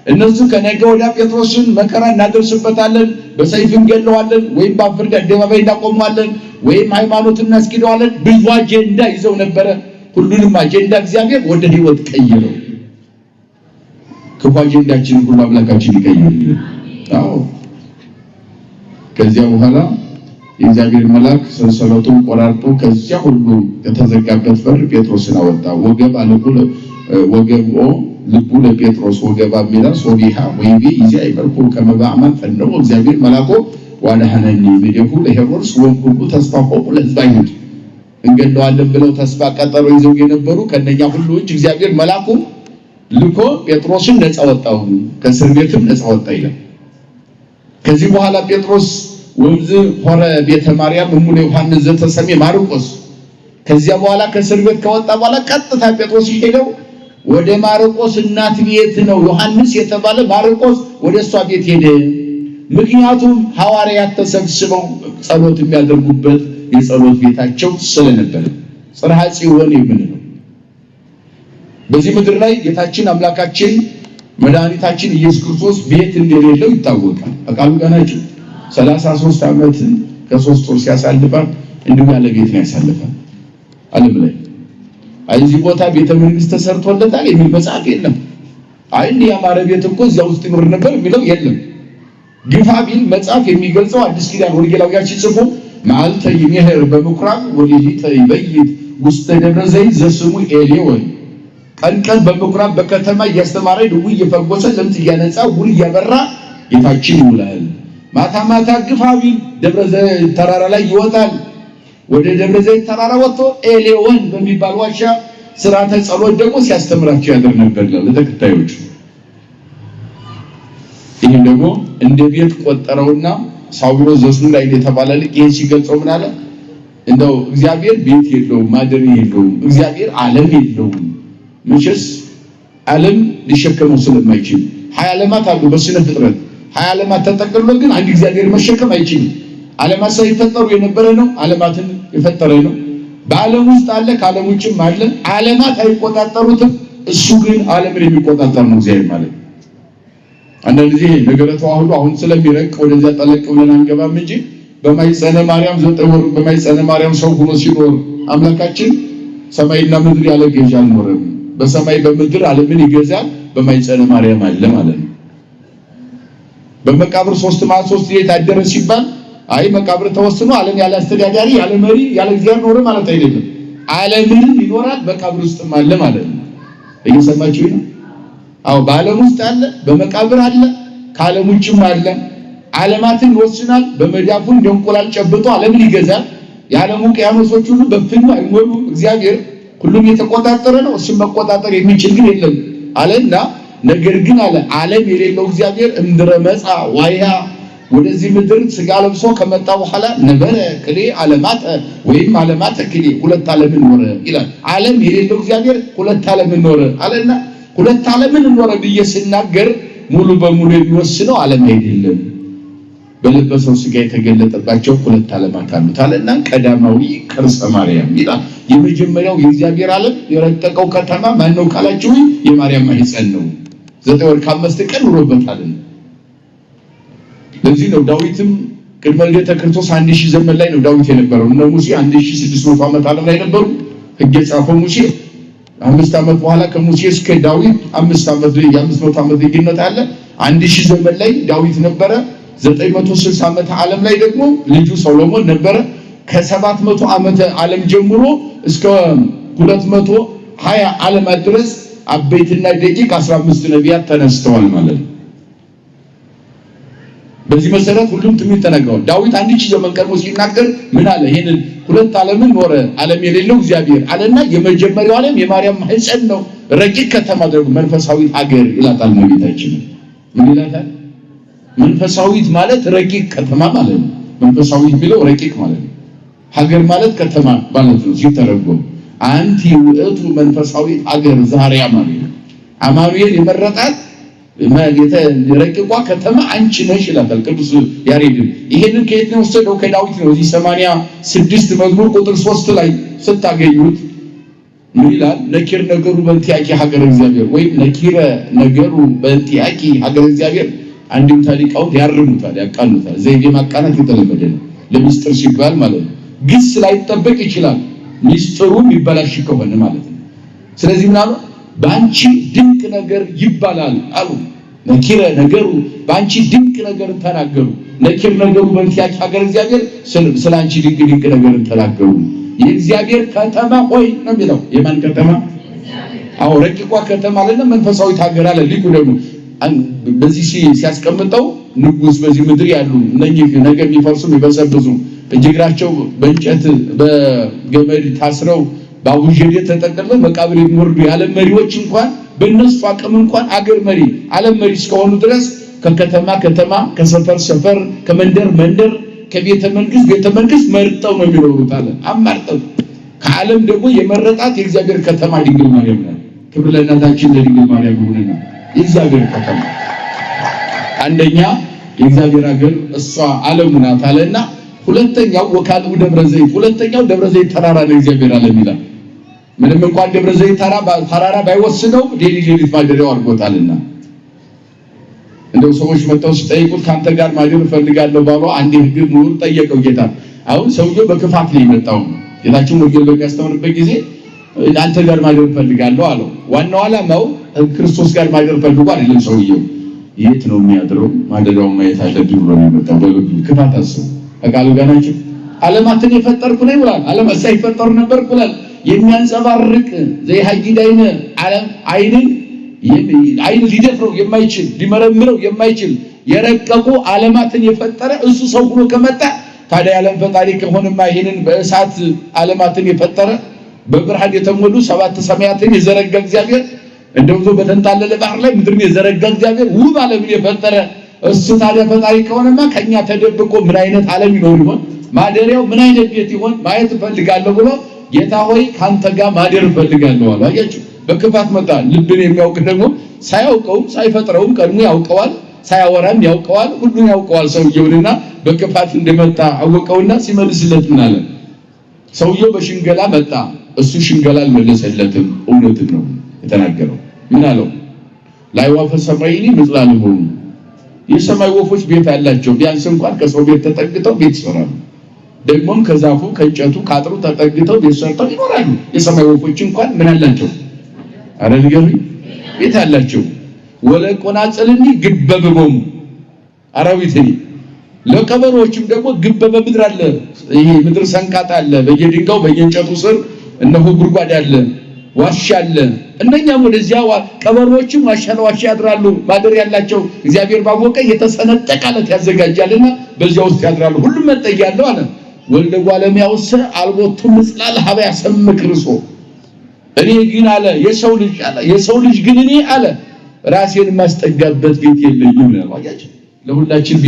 እነሱ ከነገ ወዲያ ጴጥሮስን መከራ እናደርስበታለን፣ በሰይፍ እንገለዋለን፣ ወይም በፍርድ አደባባይ እናቆመዋለን፣ ወይም ሃይማኖትን እናስኪደዋለን። ብዙ አጀንዳ ይዘው ነበረ። ሁሉንም አጀንዳ እግዚአብሔር ወደ ሕይወት ቀይረው። ክፉ አጀንዳችንን ሁሉ አምላካችን ይቀይርልን። አዎ ከዚያ በኋላ የእግዚአብሔር መልአክ ሰንሰለቱን ቆራርጦ ከዚያ ሁሉ ከተዘጋበት በር ጴጥሮስን አወጣ። ወገብ ልቡ ለጴጥሮስ ወገባ ሚላ ሶቢሃ ወይቤ ይዚያ ይበርኩ ከመባማን ፈነው እግዚአብሔር መልአኮ ወአድኅነኒ እምኔሁ ለሄሮድስ ወእምኩሉ ተስፋሆሙ ለሕዝበ አይሁድ። እንገለዋለን ብለው ተስፋ ቀጠሮ ይዘው የነበሩ ከነኛ ሁሉ እጅ እግዚአብሔር መልአኩ ልኮ ጴጥሮስን ነፃ ወጣው፣ ከእስር ቤትም ነፃ ወጣ ይላል። ከዚህ በኋላ ጴጥሮስ ወንዝ ሆረ ቤተ ማርያም እሙነ ዮሐንስ ዘተሰሜ ማርቆስ። ከዚያ በኋላ ከእስር ቤት ከወጣ በኋላ ቀጥታ ጴጥሮስ ሄደው ወደ ማርቆስ እናት ቤት ነው። ዮሐንስ የተባለ ማርቆስ ወደ እሷ ቤት ሄደ። ምክንያቱም ሐዋርያት ተሰብስበው ጸሎት የሚያደርጉበት የጸሎት ቤታቸው ስለነበረ ጽርሐ ጽዮን የምንለው በዚህ ምድር ላይ ጌታችን አምላካችን መድኃኒታችን ኢየሱስ ክርስቶስ ቤት እንደሌለው ይታወቃል። አቃሉ ገናችሁ 33 ዓመት ከ3 ወር ሲያሳልፋል እንዲሁ ያለ ቤት ነው ያሳልፋል። ዓለም ላይ እዚህ ቦታ ቤተ መንግስት ተሰርቶለታል የሚል መጽሐፍ የለም። እንዲህ ያማረ ቤት እኮ እዚያ ውስጥ ይኖር ነበር የሚለው የለም። ግፋ ቢል መጽሐፍ የሚገልጸው አዲስ ኪዳን ወንጌላውያን ሲጽፉ መዓልተ ይሜህር በምኩራብ ወሌሊተ ይበይት ውስተ ደብረ ዘይት ዘስሙ ኤሌዎን። ቀን ቀን በምኩራብ በከተማ እያስተማረ ድውይ እየፈወሰ ለምጽ እያነጻ ውር እያበራ ጌታችን ይውላል። ማታ ማታ ግፋ ቢል ደብረ ዘይት ተራራ ላይ ይወጣል። ወደ ደብረ ዘይት ተራራ ወጥቶ ኤሌዎን በሚባል ዋሻ ሥርዓተ ጸሎት ደግሞ ሲያስተምራቸው ያደር ነበር ለተከታዮቹ። ይሄን ደግሞ እንደ ቤት ቆጠረውና ሳዊሮስ ዘስሙላይ የተባለ ልጅ ይሄን ሲገልጸው ምን አለ? እንደው እግዚአብሔር ቤት የለውም፣ ማደሪያ የለውም፣ እግዚአብሔር ዓለም የለውም። መቼስ ዓለም ሊሸከመው ስለማይችል 20 ዓለማት አሉ በስነ ፍጥረት 20 ዓለማት ተጠቅልሎ ግን አንድ እግዚአብሔር መሸከም አይችልም። ዓለማት ሳይፈጠሩ የነበረ ነው። ዓለማትን የፈጠረ ነው። በዓለም ውስጥ አለ፣ ከዓለም ውጭም አለ። ዓለማት አይቆጣጠሩትም፣ እሱ ግን ዓለምን የሚቆጣጠር ነው እግዚአብሔር ማለት። አንዳንድ ጊዜ ነገረ ተዋህዶ አሁን ስለሚረቅ ወደዚያ ጠለቅ ብለን አንገባም እንጂ በማይጸነ ማርያም 9 ወር በማይጸነ ማርያም ሰው ሆኖ ሲኖር አምላካችን ሰማይና ምድር ያለ ገዥ አልኖረም። በሰማይ በምድር ዓለምን ይገዛል። በማይጸነ ማርያም አለ ማለት ነው። በመቃብር 3 መዓልት 3 ሌሊት አደረ ሲባል መቃብር ተወስኖ ዓለም ያለ አስተዳዳሪ ያለ መሪ ያለ እግዚአብሔር ኖረ ማለት አይደለም። ዓለምን ይኖራል፣ መቃብር ውስጥም አለ ማለት ነው። እየሰማችሁ ነው? በዓለም ውስጥ አለ፣ በመቃብር አለ፣ ከዓለም ውጭም አለ። ዓለማትን ይወስናል። በመዳፉ እንደ እንቁላል ጨብጦ ዓለምን ይገዛል። የዓለሙ ውቅያኖሶች ሁሉ በፍኙ አይሞሉም። እግዚአብሔር ሁሉም የተቆጣጠረ ነው። እሱም መቆጣጠር የሚችል ግን የለም አለና ነገር ግን አለ ዓለም የሌለው እግዚአብሔር እምድረ መጻ ዋይሃ ወደዚህ ምድር ስጋ ለብሶ ከመጣ በኋላ ነበረ ክሌ ዓለማት ወይም ዓለማት ክሌ ሁለት ዓለምን ኖረ ይላል። ዓለም የሌለው እግዚአብሔር ሁለት ዓለምን ኖረ አለና ሁለት ዓለምን ኖረ ብዬ ስናገር ሙሉ በሙሉ የሚወስነው ዓለም አይደለም። በለበሰው ስጋ የተገለጠባቸው ሁለት ዓለማት አሉት አለና ቀዳማዊ ከርሰ ማርያም ይላል። የመጀመሪያው የእግዚአብሔር ዓለም የረቀቀው ከተማ ማን ነው ካላችሁ የማርያም ማህፀን ነው። 9 ወር ከ5 ቀን ኑሮበታል። ለዚህ ነው ዳዊትም ቅድመ ልደተ ክርስቶስ 1000 ዘመን ላይ ነው ዳዊት የነበረው። እነ ሙሴ 1600 ዓመት ዓለም ላይ ነበሩ። ሕግ የጻፈው ሙሴ 5 ዓመት በኋላ ከሙሴ እስከ ዳዊት 5 ዓመት የ500 ዓመት ልዩነት አለ። 1000 ዘመን ላይ ዳዊት ነበረ። 960 ዓመት ዓለም ላይ ደግሞ ልጁ ሰሎሞን ነበረ። ከ700 ዓመት ዓለም ጀምሮ እስከ 220 ዓለማት ድረስ አበይትና ደቂቅ 15 ነቢያት ተነስተዋል ማለት ነው። በዚህ መሰረት ሁሉም ትንቢት ተናግረዋል። ዳዊት 1000 ዘመን ቀድሞ ሲናገር ምን አለ? ይሄንን ሁለት ዓለምን ኖረ፣ ዓለም የሌለው እግዚአብሔር አለና የመጀመሪያው ዓለም የማርያም ማህፀን ነው፣ ረቂቅ ከተማ ደግሞ መንፈሳዊት ሀገር ይላታል ነቢያችን። ምን ይላታል? መንፈሳዊት ማለት ረቂቅ ከተማ ማለት ነው። መንፈሳዊት ቢለው ረቂቅ ማለት ነው። ሀገር ማለት ከተማ ማለት ነው ሲተረጎም። አንቲ ውእቱ መንፈሳዊት ሀገር ዛሬ አማኑኤል የመረጣት ረቂቋ ከተማ አንቺ ነሽ ይላታል ቅዱስ ያሬድ። ይሄንን ከየት ነው ወሰደው? ከዳዊት ነው። እዚህ 86 መዝሙር ቁጥር 3 ላይ ስታገኙት ምን ይላል? ነኪር ነገሩ በእንቲአኪ ሀገረ እግዚአብሔር ወይም ነኪረ ነገሩ በእንቲአኪ ሀገረ እግዚአብሔር። አንድም ታሪካው ያርሙታል፣ ያቃሉታል። ዘይቤ ማቃናት የተለመደ ነው ለሚስጥር ሲባል ማለት ነው። ግስ ላይጠበቅ ይችላል ሚስጥሩ የሚበላሽ ከሆነ ማለት ነው። ስለዚህ ምን አሉ? ባንቺ ድንቅ ነገር ይባላል አሉ። ነኪረ ነገሩ ባንቺ ድንቅ ነገር ተናገሩ። ነኪር ነገሩ በእንቲአኪ ሀገረ እግዚአብሔር ስላንቺ ድንቅ ነገር ተናገሩ። የእግዚአብሔር ከተማ ሆይ ነው የሚለው። የማን ከተማ? አዎ ረቂቋ ከተማ አለና መንፈሳዊት ሀገር አለ። ሊቁ ደግሞ በዚህ ሲያስቀምጠው ንጉስ በዚህ ምድር ያሉ እነኚህ ነገ የሚፈርሱ የሚበሰብሱ እጅግራቸው በእንጨት በገመድ ታስረው ባቡጀዴ ተጠቅልለው መቃብር የሚወርዱ የዓለም መሪዎች እንኳን በእነሱ አቅም እንኳን አገር መሪ ዓለም መሪ እስከሆኑ ድረስ ከከተማ ከተማ ከሰፈር ሰፈር ከመንደር መንደር ከቤተ መንግስት መርጠው ነው የሚኖሩት አለ። አማርጠው ከዓለም ደግሞ የመረጣት የእግዚአብሔር ከተማ ድንግል ማርያም ናት። ክብር ለእናታችን ለድንግል ማርያም ይሁንና የእግዚአብሔር ከተማ አንደኛ የእግዚአብሔር ሀገር እሷ ዓለሙ ናት አለና፣ ሁለተኛው ወካልኡ ደብረ ዘይት፣ ሁለተኛው ደብረ ዘይት ተራራ ለእግዚአብሔር ዓለም ይላል። ምንም እንኳን ደብረ ዘይት ተራራ ባይወስነው ሌሊት ማደሪያው አድርጎታልና እንደው ሰዎች መጥተው ሲጠይቁት ካንተ ጋር ማደር እፈልጋለሁ ባሉ አንድ ህግ ሙሉ ጠየቀው ጌታ። አሁን ሰውየው በክፋት ነው የመጣው። ጌታችን ወንጌል በሚያስተምርበት ጊዜ አንተ ጋር ማደር እፈልጋለሁ አለው። ዋናው ዓላማው ክርስቶስ ጋር ማደር ፈልጎ አይደለም። ሰውየው የት ነው የሚያድረው? ማደሪያውን ማየት አለብኝ ብሎ ነው የመጣው። በልቡ ክፋት አሰው አቃሉ ጋር ናቸው። ዓለማትን የፈጠርኩ ነው ይላል። ዓለማት ሳይፈጠሩ ነበር ይላል። የሚያንጸባርቅ ዘይሃይድ አይን ሊደፍረው የማይችል ሊመረምረው የማይችል የረቀቁ ዓለማትን የፈጠረ እሱ ሰው ሆኖ ከመጣ ታዲያ ዓለም ፈጣሪ ከሆነማ ይሄንን በእሳት ዓለማትን የፈጠረ በብርሃን የተሞሉ 7 ሰማያትን የዘረጋ እግዚአብሔር እንደው በተንጣለለ ባህር ላይ ምድርን የዘረጋ እግዚአብሔር ውብ ዓለምን የፈጠረ እሱ ታዲያ ፈጣሪ ከሆነማ ከኛ ተደብቆ ምን አይነት ዓለም ይኖር ይሆን? ማደሪያው ምን አይነት ቤት ይሆን? ማየት እፈልጋለሁ ብሎ ጌታ ሆይ ካንተ ጋር ማደር እፈልጋለሁ አለ። አያችሁ በክፋት መጣ። ልብን የሚያውቅ ደግሞ ሳያውቀው ሳይፈጥረውም ቀድሞ ያውቀዋል፣ ሳያወራም ያውቀዋል፣ ሁሉን ያውቀዋል ሰውየውንና በክፋት እንደመጣ አወቀውና ሲመልስለት ምን አለ? ሰውየው በሽንገላ መጣ፣ እሱ ሽንገላ አልመለሰለትም። እውነትን ነው የተናገረው። ምን አለው? ላይዋፈ ሰማይኒ ምጽላል ሆኑ የሰማይ ወፎች ቤት ያላቸው ቢያንስ እንኳን ከሰው ቤት ተጠግተው ቤት ይሰራሉ። ደግሞም ከዛፉ ከእንጨቱ ከአጥሩ ተጠግተው ቤት ሰርተው ይኖራሉ። የሰማይ ወፎች እንኳን ምን አላቸው? አረ ንገሩኝ፣ ቤት አላቸው። ወለቆናጽልኒ ግበበቦሙ አራዊትኒ ለቀበሮችም ደግሞ ግበበ ምድር አለ። ይሄ ምድር ሰንቃጣ አለ። በየድንጋው በየእንጨቱ ስር እነሆ ጉድጓድ አለ፣ ዋሻ አለ። እነኛም ወደዚያ ቀበሮችም ዋሻ ለዋሻ ያድራሉ። ማደር ያላቸው እግዚአብሔር ባወቀ የተሰነጠቀ ዓለት ያዘጋጃልና በዚያ ውስጥ ያድራሉ። ሁሉም መጠጊያ ያለው አለ። ወልደ ጓለሚያውስ አልቦቱ ምጽላል ሀበ ያሰምክ ርሶ እኔ ግን አለ የሰው ልጅ ግን እኔ አለ ራሴን ማስጠጋበት ቤት የለኝም ነው። አያችሁ ለሁላችን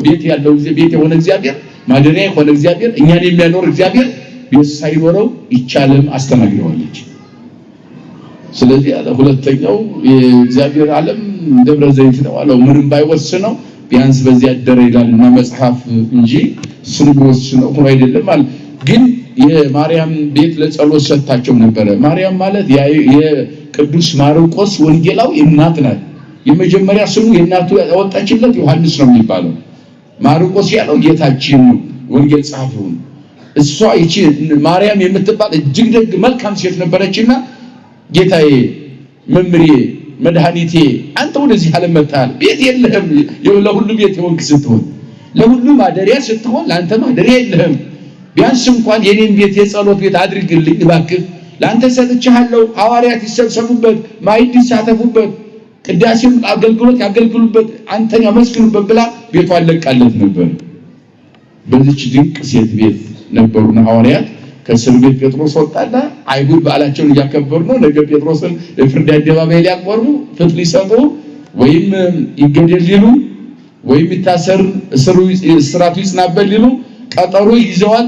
ቤት ያለው ቤት የሆነ እግዚአብሔር ማደሪያ የሆነ እግዚአብሔር እኛን የሚያኖር እግዚአብሔር ቤት ሳይኖረው ይቻለም አስተናግደዋለች። ስለዚህ አለ ሁለተኛው የእግዚአብሔር ዓለም ደብረ ዘይት ነው አለው። ምንም ባይወስነው ቢያንስ በዚያ አደረ ይላልና መጽሐፍ እንጂ ስም ወስነው ሆኖ አይደለም ማለት ግን የማርያም ቤት ለጸሎት ሰጣቸው ነበር። ማርያም ማለት የቅዱስ ማርቆስ ወንጌላዊ እናት ናት። የመጀመሪያ ስሙ የእናቱ ያወጣችለት ዮሐንስ ነው የሚባለው። ማርቆስ ያለው ጌታችን ነው ወንጌል ጻፈው። እሷ ይቺ ማርያም የምትባል እጅግ ደግ መልካም ሴት ነበረችና ጌታዬ መምሪዬ መድኃኒቴ አንተ ወደዚህ ዓለም መጣል ቤት የለህም ለሁሉ ቤት የሆንክ ስትሆን ለሁሉ ማደሪያ ስትሆን ለአንተ ማደሪያ የለህም ቢያንስ እንኳን የኔን ቤት የጸሎት ቤት አድርግልኝ እባክህ ለአንተ ሰጥቻለሁ ሐዋርያት ይሰብሰቡበት ማዕድ ይሳተፉበት ቅዳሴም አገልግሎት ያገልግሉበት አንተን ያመስግኑበት ብላ ቤቷን ለቃለት ነበር በዚች ድንቅ ሴት ቤት ነበሩና ሐዋርያት ከእስር ቤት ጴጥሮስ ወጣና አይሁድ በዓላቸውን እያከበሩ ነው ነገ ጴጥሮስን ለፍርድ አደባባይ ሊያቀርቡ ፍትህ ሊሰጡ ወይም ይገደል ሊሉ ወይም ይታሰር እስራቱ ይጽናበት ሊሉ ቀጠሮ ይዘዋል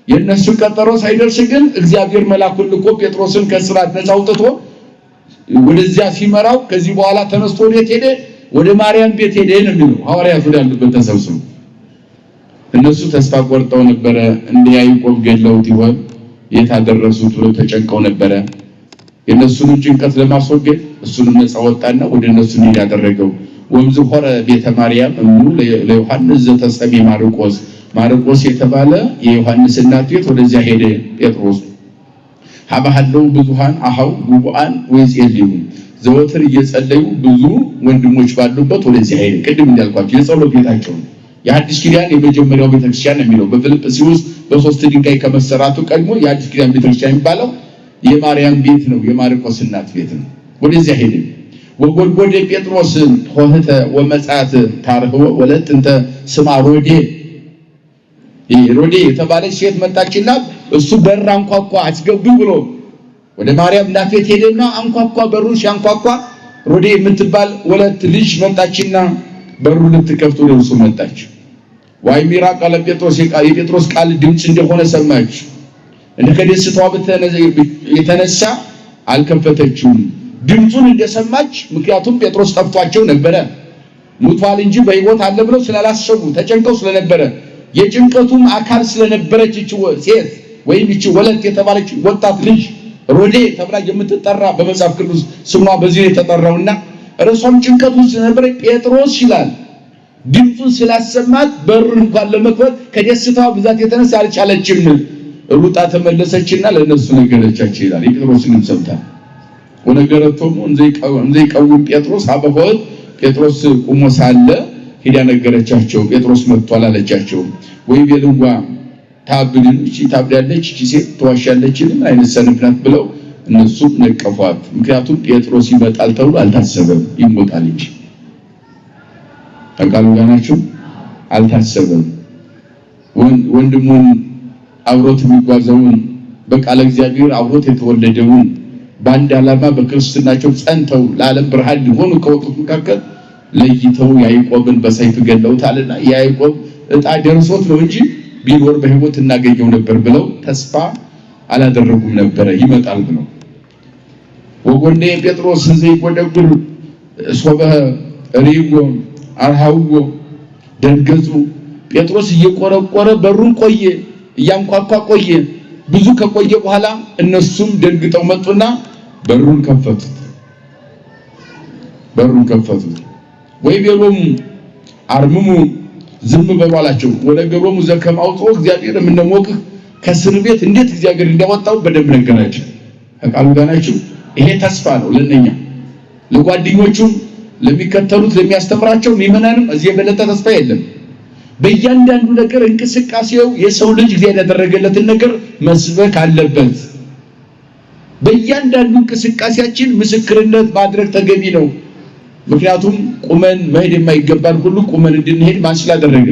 የነሱ ቀጠሮ ሳይደርስ ግን እግዚአብሔር መልአኩን ልኮ ጴጥሮስን ከእስራት ነፃ አውጥቶ ወደዚያ ሲመራው ከዚህ በኋላ ተነስቶ ወዴት ሄደ ወደ ማርያም ቤት ሄደ ነው የሚለው ሐዋርያት ወዳሉበት ተሰብስበው እነሱ ተስፋ ቆርጠው ነበር እንደ ያዕቆብ ገድለውት ይሆን የታደረሱት ብለው ተጨንቀው ነበር የነሱን ጭንቀት ለማስወገድ እሱንም ነፃ ወጣና ወደ እነሱ ያደረገው ወንዝ ሆረ ቤተ ማርያም ለዮሐንስ ዘተሰሚ ማርቆስ የተባለ የዮሐንስ እናት ቤት ወደዚያ ሄደ ጴጥሮስ ሀባሃለው ብዙሃን አሃው ጉባን ወይጽልዩ ዘወትር እየጸለዩ ብዙ ወንድሞች ባሉበት ወደዚያ ሄደ ቅድም እንዳልኳችሁ የጸሎት ቤታቸው የሐዲስ ኪዳን የመጀመሪያው ቤተክርስቲያን የሚለው በፊልጵስዩስ በሶስት ድንጋይ ከመሰራቱ ቀድሞ የሐዲስ ኪዳን ቤተክርስቲያን የሚባለው የማርያም ቤት ነው የማርቆስ እናት ቤት ነው ወደዚያ ሄደ ወጎልጎዴ ጴጥሮስ ሆህተ ወመጻት ታርህወ ወለት እንተ ስማ ሮዴ የተባለች ሴት መጣችና እሱ በር አንኳኳ አስገቡ ብሎ ወደ ማርያም እናት ቤት ሄደና አንኳኳ በሩን ሲያንኳኳ ሮዴ የምትባል ወለት ልጅ መጣችና በሩን ልትከፍት ወደ እሱ መጣች ዋይ ሚራቅ አለ የጴጥሮስ ቃል ድምጽ እንደሆነ ሰማች እንደ ከደስታው የተነሳ አልከፈተችውም ድምጹን እንደሰማች ምክንያቱም ጴጥሮስ ጠፍቷቸው ነበር ሙቷል እንጂ በሕይወት አለ ብለው ስላላሰቡ ተጨንቀው ስለነበረ የጭንቀቱም አካል ስለነበረች ሴት ወይም እቺ ወለት የተባለች ወጣት ልጅ ሮዴ ተብላ የምትጠራ በመጽሐፍ ቅዱስ ስሟ በዚህ የተጠራውና ራሷም ጭንቀቱ ስለነበረ ጴጥሮስ ይላል ድምጹን ስላሰማት በሩን እንኳን ለመክፈት ከደስታው ብዛት የተነሳ አልቻለችም ሩጣ ተመለሰችና ለነሱ ነገረቻቸው ይላል የጴጥሮስንም ሰምታ ወነገረቶም እንዘይቀውም ጴጥሮስ አበሆት ጴጥሮስ ቆሞ ሳለ ሄዳ ነገረቻቸው ጴጥሮስ መጥቷል አለቻቸው ወይ በልዋ ታብዳለች እቺ ሴት ተዋሻለች ምን አይነት ሰነፍ ናት ብለው እነሱ ነቀፏት ምክንያቱም ጴጥሮስ ይመጣል ተብሎ አልታሰበም ይሞታል እንጂ ተቃሉ ጋናችሁ አልታሰበም ወንድሙን አብሮት የሚጓዘውን በቃለ እግዚአብሔር አብሮት የተወለደውን ባንድ ዓላማ በክርስቲያናቸው ጸንተው ለዓለም ብርሃን ሊሆኑ ከወጡት መካከል ለይተው ያዕቆብን በሰይፍ ገለውታልና ያዕቆብ እጣ ደርሶት ነው እንጂ ቢኖር በሕይወት እናገኘው ነበር ብለው ተስፋ አላደረጉም ነበር ይመጣል ብለው ወጎንዴ ጴጥሮስ ዘይቆደጉር ሶበ ሪጎ አርሃውጎ ደንገጹ ጴጥሮስ እየቆረቆረ በሩን ቆየ እያንኳኳ ቆየ ብዙ ከቆየ በኋላ እነሱም ደንግጠው መጡና በሩን ከፈቱት ወይ ቤሎም አርምሙ ዝም በሏላቸው ወለገሮሙ ዘከማውጦ እግዚአብሔር ምንሞቅ ከእስር ቤት እንዴት እግዚአብሔር እንዳወጣው በደንብ ነገራቸው ተቃሉ ጋናችሁ ይሄ ተስፋ ነው ለነኛ ለጓደኞቹም ለሚከተሉት ለሚያስተምራቸው ምእመናንም እዚህ የበለጠ ተስፋ የለም በእያንዳንዱ ነገር እንቅስቃሴው የሰው ልጅ እግዚአብሔር ያደረገለትን ነገር መስበክ አለበት በእያንዳንዱ እንቅስቃሴያችን ምስክርነት ማድረግ ተገቢ ነው ምክንያቱም ቁመን መሄድ የማይገባን ሁሉ ቁመን እንድንሄድ ማን ስላደረገ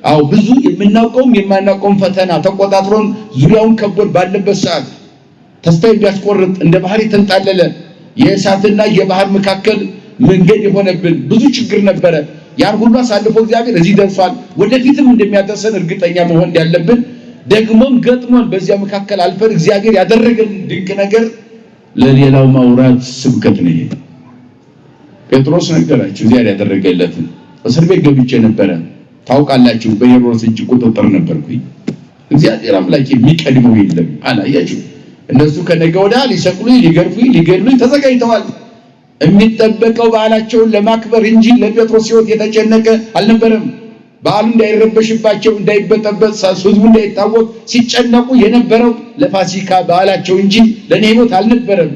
አው ብዙ የምናውቀውም የማናውቀውም ፈተና ተቆጣጥሮን ዙሪያውን ከቦን ባለበት ሰዓት ተስፋ የሚያስቆርጥ እንደ ባህር የተንጣለለ የእሳትና የባህር መካከል መንገድ የሆነብን ብዙ ችግር ነበረ ያን ሁሉ አሳልፎ እግዚአብሔር እዚህ ደርሷል ወደፊትም እንደሚያደርሰን እርግጠኛ መሆን ያለብን ደግሞም ገጥሞን በዚያ መካከል አልፈን እግዚአብሔር ያደረገን ድንቅ ነገር ለሌላው ማውራት ስብከት ነው ጴጥሮስ ነገራቸው እግዚአብሔር ያደረገለትን እስር ቤት ገብቼ ነበር ታውቃላችሁ በሄሮድስ እጅ ቁጥጥር ነበርኩኝ እግዚአብሔር አምላክ የሚቀድመው የለም አላያችሁ እነሱ ከነገ ወዲያ ሊሰቅሉኝ ሊገድሉኝ ተዘጋጅተዋል የሚጠበቀው በዓላቸውን ለማክበር እንጂ ለጴጥሮስ ሕይወት የተጨነቀ አልነበረም በዓሉ እንዳይረበሽባቸው እንዳይበጠበጥ ሕዝቡ እንዳይታወቅ ሲጨነቁ የነበረው ለፋሲካ በዓላቸው እንጂ ለኔ ሕይወት አልነበረም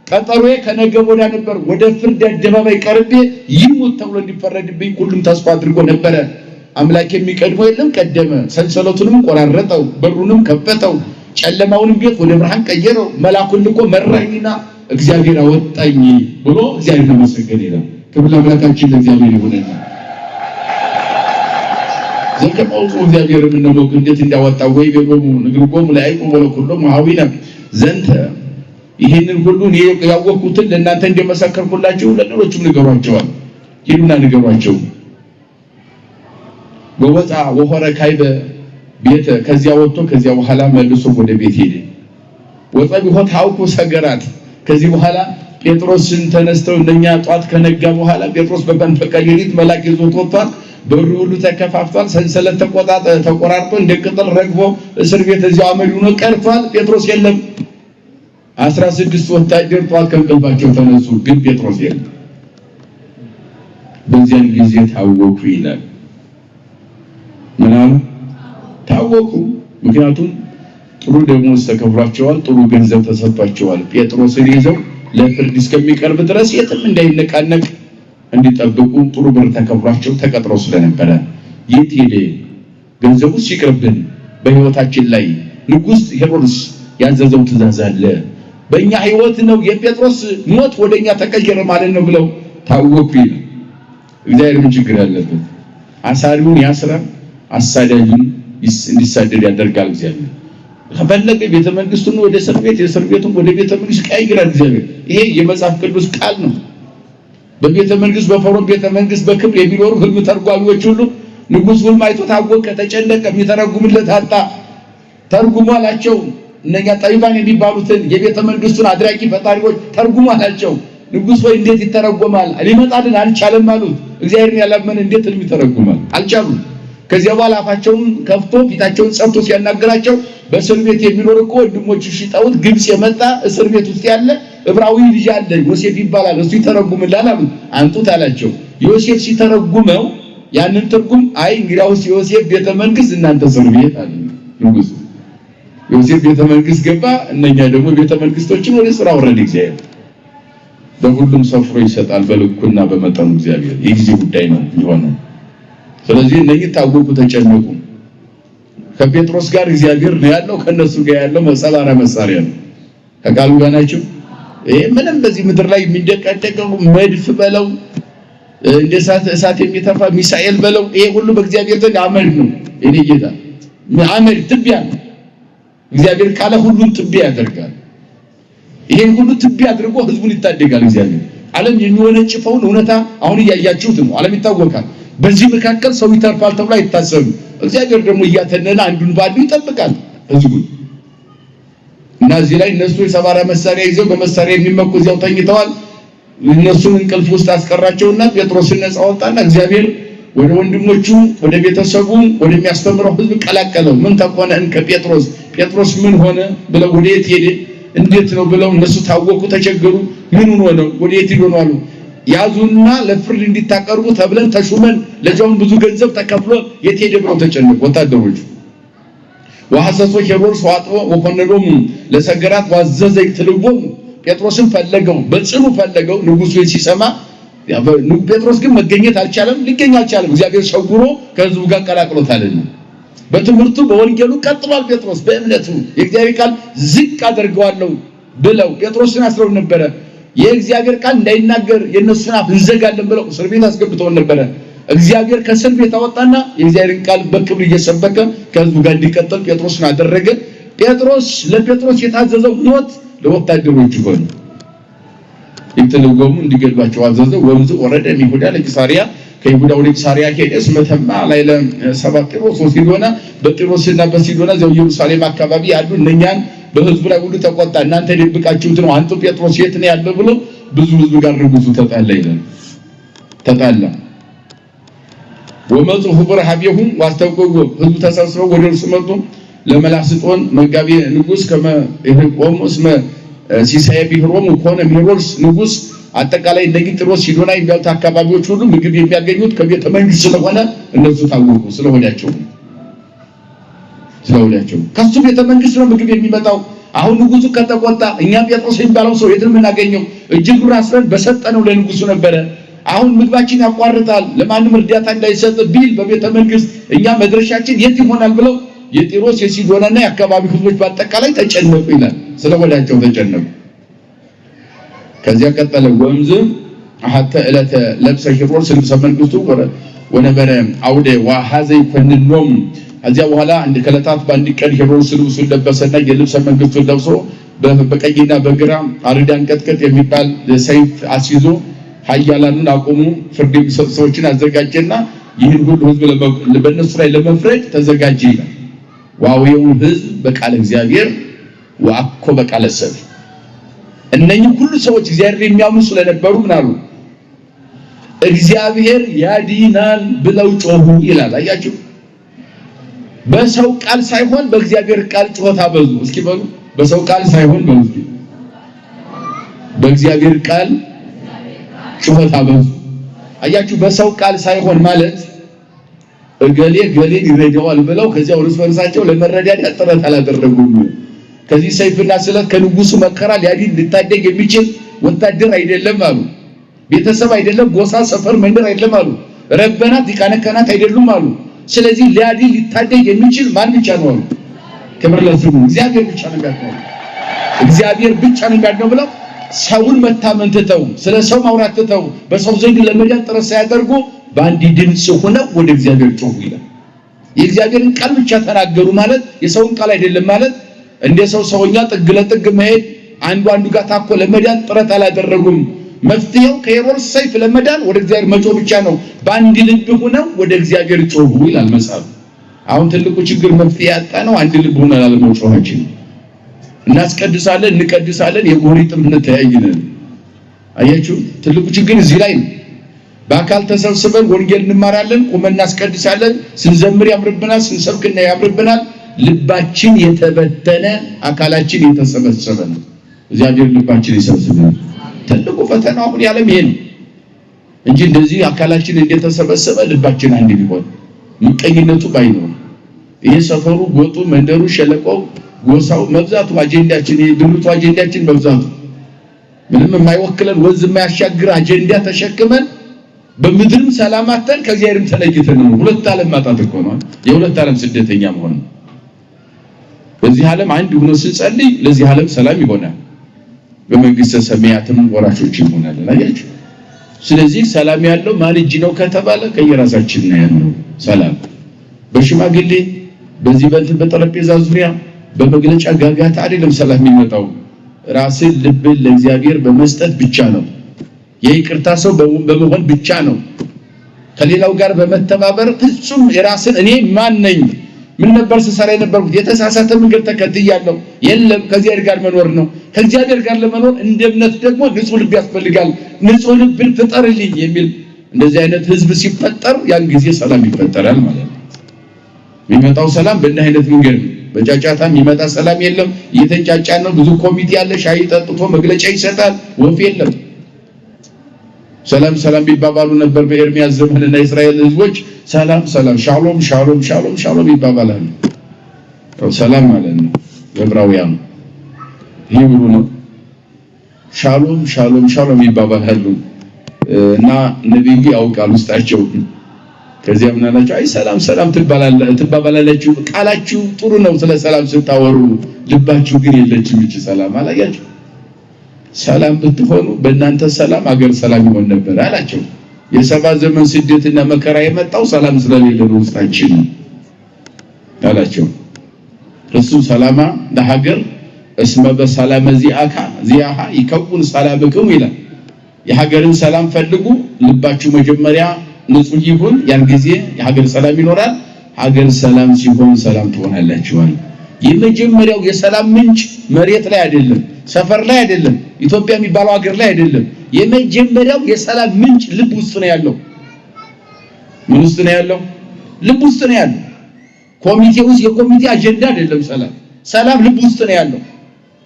ቀጠሮዬ ከነገ ወዲያ ነበር። ወደ ፍርድ አደባባይ ቀርቤ ይሙት ተብሎ እንዲፈረድብኝ ሁሉም ተስፋ አድርጎ ነበር። አምላክ የሚቀድመው የለም፣ ቀደመ። ሰንሰለቱንም ቆራረጠው፣ በሩንም ከፈተው፣ ጨለማውንም ቤት ወደ ብርሃን ቀየረው። መልአኩን ልኮ መራኝና እግዚአብሔር አወጣኝ ብሎ እግዚአብሔር ተመሰገነ ይላል። ክብር ለአምላካችን ለእግዚአብሔር ይሁንና ዘከመውጡ እግዚአብሔር ምንነው እንዴት እንዳወጣው ወይ ገቦሙ ንግርጎሙ ለያዕቆብ ወለኩሎሙ ሐዊነ ዘንተ ይሄንን ሁሉ ያወቁትን ለእናንተ እንደመሰከርኩላችሁ ለሌሎችም ንገሯቸዋል። ሂዱና ንገሯቸው። ወወጣ ወሆረ ካይበ ቤተ ከዚያ ወጥቶ ከዚያ በኋላ መልሶ ወደ ቤት ሄደ። ወጣ ቢሆን ታውቁ ሰገራት ከዚህ በኋላ ጴጥሮስን ተነስተው እንደኛ ጧት ከነጋ በኋላ ጴጥሮስ በመንፈቀ ሌሊት መልአክ ይዞት ወጥቷል። በሩ ሁሉ ተከፋፍቷል። ሰንሰለት ተቆራርጦ እንደ ቅጠል ረግፎ እስር ቤት እዚያው አመድ ሆኖ ቀርቷል። ጴጥሮስ የለም። 16 ወታደር ጧት ከእንቅልፋቸው ተነሱ፣ ግን ጴጥሮስ የለም። በዚያን ጊዜ ታወኩ ይላል። ምናምን ታወኩ። ምክንያቱም ጥሩ ደሞዝ ተከፍሏቸዋል፣ ጥሩ ገንዘብ ተሰጥቷቸዋል። ጴጥሮስን ይዘው ለፍርድ እስከሚቀርብ ድረስ የትም እንዳይነቃነቅ እንዲጠብቁ ጥሩ ብር ተከፍሏቸው ተቀጥረው ስለነበረ የት ሄደ? ገንዘቡ ሲቀርብን በህይወታችን ላይ ንጉስ ሄሮድስ ያዘዘው ትእዛዝ አለ። በእኛ ህይወት ነው የጴጥሮስ ሞት ወደኛ ተቀየረ ማለት ነው ብለው ታወኩ ይላል። እግዚአብሔር ምን ችግር አለበት? አሳሪውን ያስራል፣ አሳዳጁን እንዲሳደድ ያደርጋል። እግዚአብሔር ከፈለገ ቤተ መንግስቱን ወደ እስር ቤት፣ የእስር ቤቱን ወደ ቤተ መንግስት ቀይራል እግዚአብሔር። ይሄ የመጽሐፍ ቅዱስ ቃል ነው። በቤተ መንግስት በፈርዖን ቤተ መንግስት በክብር የሚኖሩ ህልም ተርጓሚዎች ሁሉ ንጉስ ህልም አይቶ ታወቀ፣ ተጨነቀ፣ የሚተረጉምለት አጣ። ተርጉሙ አላቸው። እነኛ ጠቢባን የሚባሉትን የቤተ መንግስቱን አድራጊ ፈጣሪዎች ተርጉሙ አላቸው። ንጉስ ወይ እንዴት ይተረጎማል? ሊመጣልን አልቻለም አሉት። እግዚአብሔርን ያላመነ እንዴት ህልም ይተረጉማል? አልቻሉም። ከዚያ በኋላ አፋቸውን ከፍቶ ፊታቸውን ጸፍቶ ሲያናግራቸው በእስር ቤት የሚኖር እኮ ወንድሞቹ ሽጠውት ግብጽ የመጣ እስር ቤት ውስጥ ያለ ዕብራዊ ልጅ አለ፣ ዮሴፍ ይባላል፣ እሱ ይተረጉምላል አሉት። አንጡት አላቸው። ዮሴፍ ሲተረጉመው ያንን ትርጉም አይ እንግዲያውስ ዮሴፍ ቤተ መንግስት እናንተ እስር ቤት አለ ንጉሱ። ዮሴፍ ቤተ መንግስት ገባ፣ እነኛ ደግሞ ቤተ መንግስቶችን ወደ ስራ ወረደ። እግዚአብሔር በሁሉም ሰፍሮ ይሰጣል በልኩና በመጠኑ። እግዚአብሔር የጊዜ ጉዳይ ነው የሚሆነው። ስለዚህ እነዚህ ታወቁ፣ ተጨነቁ። ከጴጥሮስ ጋር እግዚአብሔር ነው ያለው፣ ከነሱ ጋር ያለው መሳሪያ ነው። ከቃሉ ጋር ናቸው። ይሄ ምንም በዚህ ምድር ላይ የሚደቀደቀው መድፍ በለው እንደ እሳት የሚተፋ ሚሳኤል በለው ይሄ ሁሉ በእግዚአብሔር ዘንድ አመድ ነው። እኔ ጌታ አመድ ትቢያ ነው። እግዚአብሔር ካለ ሁሉን ትቢያ ያደርጋል። ይሄን ሁሉ ትቢያ አድርጎ ህዝቡን ይታደጋል። እግዚአብሔር ዓለም የሚወነጭፈውን እውነታ አሁን እያያችሁት ነው። ዓለም ይታወቃል። በዚህ መካከል ሰው ይተርፋል ተብሎ አይታሰብም። እግዚአብሔር ደግሞ እያተነነ አንዱን ባንዱ ይጠብቃል ህዝቡን። እና እዚህ ላይ እነሱ የሰባራ መሳሪያ ይዘው በመሳሪያ የሚመኩ እዚያው ተኝተዋል። እነሱን እንቅልፍ ውስጥ አስቀራቸውና ጴጥሮስን ነፃ ወጣና እግዚአብሔር ወደ ወንድሞቹ ወደ ቤተሰቡ ወደሚያስተምረው ህዝብ ቀላቀለው። ምን ተቆነን ከጴጥሮስ ጴጥሮስ ምን ሆነ ብለው ወዴት ሄደ እንዴት ነው ብለው እነሱ ታወቁ፣ ተቸገሩ። ምን ሆነ ወዴት ሄዶ ነው አሉ። ያዙና ለፍርድ እንዲታቀርቡ ተብለን ተሹመን ለጃውን ብዙ ገንዘብ ተከፍሎ የት ሄደ ብለው ተጨነቁ ወታደሮቹ። ወሐሰሶ ሄሮድስ ዋጥቶ ወኮነዶም ለሰገራት ዋዘዘ ይትልቦም ጴጥሮስን ፈለገው፣ በጽኑ ፈለገው። ንጉሱ ሲሰማ ጴጥሮስ ግን መገኘት አልቻለም፣ ሊገኝ አልቻለም። እግዚአብሔር ሰውሮ ከህዝቡ ጋር ቀላቅሎታልና በትምህርቱ በወንጌሉ ቀጥሏል። ጴጥሮስ በእምነቱ የእግዚአብሔር ቃል ዝቅ አደርገዋለሁ ብለው ጴጥሮስን አስረው ነበረ። የእግዚአብሔር ቃል እንዳይናገር የነሱን አፍ እንዘጋለን ብለው እስር ቤት አስገብተው ነበረ። እግዚአብሔር ከእስር ቤት አወጣና የእግዚአብሔርን ቃል በክብር እየሰበከ ከህዝቡ ጋር እንዲቀጥል ጴጥሮስን አደረገ። ለጴጥሮስ የታዘዘው ሞት ለወታደሮቹ ሆነ። ይተለወሙ እንዲገድሏቸው አዘዘ። ወንዝ ወረደ ይሁዳ ለቂሳሪያ፣ ከይሁዳ ወደ ቂሳሪያ ሄደ። ስመተማ ላይ ለሰባት ጢሮስ ሲዶና፣ በጢሮስና በሲዶና ዘው ኢየሩሳሌም አካባቢ ያሉ እነኛን በህዝቡ ላይ ሁሉ ተቆጣ። እናንተ ደብቃችሁት ነው አንተ ጴጥሮስ የት ነው ያለው ብሎ ብዙ ህዝብ ጋር ንጉሱ ተጣላ ይላል። ተጣላ ወመፁ ህብረ ሀቢሁም ዋስተውቆ ህዝቡ ተሰብስበው ወደ እርሱ መጡ። ለመላስጦን መጋቢ ንጉስ ከመ ይቆሙ እስመ ሲሳይ ቢሮሙ ኮነ ሄሮድስ ንጉስ አጠቃላይ እንደዚህ ጢሮስ ሲዶና የሚባሉት አካባቢዎች ሁሉ ምግብ የሚያገኙት ከቤተ መንግስት ስለሆነ እነሱ ታወቁ። ስለሆዳቸው ከሱ ቤተ መንግስት ነው ምግብ የሚመጣው። አሁን ንጉሱ ከተቆጣ እኛ ጴጥሮስ የሚባለው ሰው የት የምናገኘው? እጅግሩን አስረን በሰጠነው ለንጉሱ ነበረ። አሁን ምግባችን ያቋርጣል፣ ለማንም እርዳታ እንዳይሰጥ ቢል በቤተ መንግስት እኛ መድረሻችን የት ይሆናል ብለው የጢሮስ የሲዶናና የአካባቢ ህዝቦች በአጠቃላይ ተጨነቁ ይላል። ስለወዳቸው ተጨነቁ። ከዚያ ቀጠለ ወምዝ አሐተ ዕለተ ለብሰ ሄሮድስ ልብሰ መንግስቱ ወነበረ አውደ ወሐዘ ይፈንኖም። ከዚያ በኋላ አንድ ከለታት በአንድ ቀን ሄሮድስ ልብሱን ለበሰና የልብሰ መንግስቱን ለብሶ በቀኝና በግራ አርዳን ቀጥቀጥ የሚባል ሰይፍ አስይዞ ኃያላኑን አቆሙ። ፍርድ የሚሰጡ ሰዎችን አዘጋጀና ይህን ሁሉ ህዝብ በእነሱ ላይ ለመፍረድ ተዘጋጀ ይላል። ዋውየው ህዝብ በቃለ እግዚአብሔር ወአኮ በቃለ ሰብእ። እነኚህ ሁሉ ሰዎች እግዚአብሔር የሚያምኑ ስለነበሩ ምን አሉ? እግዚአብሔር ያድናል ብለው ጮሁ ይላል። አያችሁ፣ በሰው ቃል ሳይሆን በእግዚአብሔር ቃል ጮታ በዙ። እስኪ በሉ በሰው ቃል ሳይሆን በሉ በእግዚአብሔር ቃል ጮታ በዙ። አያችሁ፣ በሰው ቃል ሳይሆን ማለት እገሌ ገሌን ይረዳዋል ብለው ከዚያው እርስ በርሳቸው ለመረዳዳት ጥረት አላደረጉም። ከዚህ ሰይፍና ስለት ከንጉሱ መከራ ሊያድን ሊታደግ የሚችል ወታደር አይደለም አሉ። ቤተሰብ አይደለም፣ ጎሳ፣ ሰፈር፣ መንደር አይደለም አሉ። ረበናት ሊቃነ ካህናት አይደሉም አሉ። ስለዚህ ሊያድን ሊታደግ የሚችል ማን ብቻ ነው አሉ? ክብር ለስሙ እግዚአብሔር ብቻ ነው የሚያውቀው። እግዚአብሔር ብቻ ነው የሚያውቀው ብለው ሰውን መታመን ትተው ስለ ሰው ማውራት ትተው በሰው ዘንድ ለመዳን ጥረት ሳያደርጉ በአንድ ድምፅ ሆነው ወደ እግዚአብሔር ጮሁ ይላል። የእግዚአብሔርን ቃል ብቻ ተናገሩ ማለት የሰውን ቃል አይደለም ማለት እንደ ሰውኛ ጥግ ለጥግ መሄድ አንዱ ጋር ታኮ ለመዳን ጥረት አላደረጉም። መፍትሄው ከሄሮድስ ሰይፍ ለመዳን ወደ እግዚአብሔር መጮህ ብቻ ነው። በአንድ ልብ ሆነው ወደ እግዚአብሔር ጮሁ ይላል መጽሐፍ። አሁን ትልቁ ችግር መፍትሄ ያጣ ነው አንድ ልብ ሆነን አለመጮሃችን። እናስቀድሳለን እንቀድሳለን፣ የጎሪጥ እምነት ተያይነን። አያችሁ ትልቁ ችግር እዚህ ላይ ነው። በአካል ተሰብስበን ወንጌል እንማራለን፣ ቁመን እናስቀድሳለን፣ ስንዘምር ያምርብናል፣ ስንሰብክና ያምርብናል። ልባችን የተበተነ አካላችን የተሰበሰበ ነው። እግዚአብሔር ልባችን ይሰብስበናል። ትልቁ ፈተና አሁን ያለም ይሄ ነው እንጂ እንደዚህ አካላችን እንደተሰበሰበ ልባችን አንድ ቢሆን ምቀኝነቱ ባይኖር ይሄ ሰፈሩ፣ ጎጡ፣ መንደሩ፣ ሸለቆው፣ ጎሳው መብዛቱ አጀንዳችን የድምቱ አጀንዳችን መብዛቱ ምንም የማይወክለን ወዝ የማያሻግር አጀንዳ ተሸክመን በምድርም ሰላማተን ከእግዚአብሔርም ተለይተን ነው። ሁለት ዓለም ማጣት እኮ ነው። የሁለት ዓለም ስደተኛ መሆን ነው። በዚህ ዓለም አንድ ሆኖ ስንጸልይ ለዚህ ዓለም ሰላም ይሆናል፣ በመንግስተ ሰማያትም ወራሾች ይሆናል። አያችሁ። ስለዚህ ሰላም ያለው ማን እጅ ነው ከተባለ ከየራሳችን ነው ያለው ሰላም። በሽማግሌ በዚህ በጠረጴዛ ዙሪያ በመግለጫ ጋጋታ አይደለም ሰላም የሚመጣው። ራስን ልብን ለእግዚአብሔር በመስጠት ብቻ ነው። የይቅርታ ሰው በመሆን ብቻ ነው። ከሌላው ጋር በመተባበር ፍጹም የራስን እኔ ማን ነኝ ምን ነበር ስሰራ የነበርኩት የተሳሳተ መንገድ ተከትያለሁ የለም ከእግዚአብሔር ጋር መኖር ነው። ከእግዚአብሔር ጋር ለመኖር እንደ እምነት ደግሞ ንጹህ ልብ ያስፈልጋል። ንጹህ ልብን ፍጠርልኝ የሚል እንደዚህ አይነት ህዝብ ሲፈጠር ያን ጊዜ ሰላም ይፈጠራል ማለት ነው። የሚመጣው ሰላም በእንዲህ አይነት መንገድ ነው። በጫጫታ የሚመጣ ሰላም የለም። እየተንጫጫ ነው። ብዙ ኮሚቴ ያለ ሻይ ጠጥቶ መግለጫ ይሰጣል። ወፍ የለም። ሰላም ሰላም ቢባባሉ ነበር በኤርሚያስ ዘመንና እስራኤል ህዝቦች ሰላም ሰላም ሻሎም ሻሎም ሻሎም ሻሎም ይባባላሉ። ሰላም ማለት ነው ዕብራውያን ሂብሩ ነው። ሻሎም ሻሎም ሻሎም ይባባላሉ እና ነብዩ ያውቃል ውስጣቸው። ከዚያ ምን አላቸው? አይ ሰላም ሰላም ትባባላላችሁ፣ ቃላችሁ ጥሩ ነው ስለ ሰላም ስታወሩ፣ ልባችሁ ግን የለችም እቺ ሰላም አላያችሁ። ሰላም ብትሆኑ በእናንተ ሰላም አገር ሰላም ይሆን ነበር አላቸው። የሰባ ዘመን ስደትና መከራ የመጣው ሰላም ስለሌለ ነው ውስጣችን አላቸው። እሱ ሰላማ ለሀገር እስመ በሰላም ዚአሃ ይከውን ሰላምክሙ ይላል። የሀገርን ሰላም ፈልጉ፣ ልባችሁ መጀመሪያ ንጹህ ይሁን፣ ያን ጊዜ የሀገር ሰላም ይኖራል። ሀገር ሰላም ሲሆን ሰላም ትሆናላችሁ። የመጀመሪያው የሰላም ምንጭ መሬት ላይ አይደለም፣ ሰፈር ላይ አይደለም፣ ኢትዮጵያ የሚባለው ሀገር ላይ አይደለም። የመጀመሪያው የሰላም ምንጭ ልብ ውስጥ ነው ያለው። ምን ውስጥ ነው ያለው? ልብ ውስጥ ነው ያለው። ኮሚቴ ውስጥ የኮሚቴ አጀንዳ አይደለም ሰላም። ሰላም ልብ ውስጥ ነው ያለው።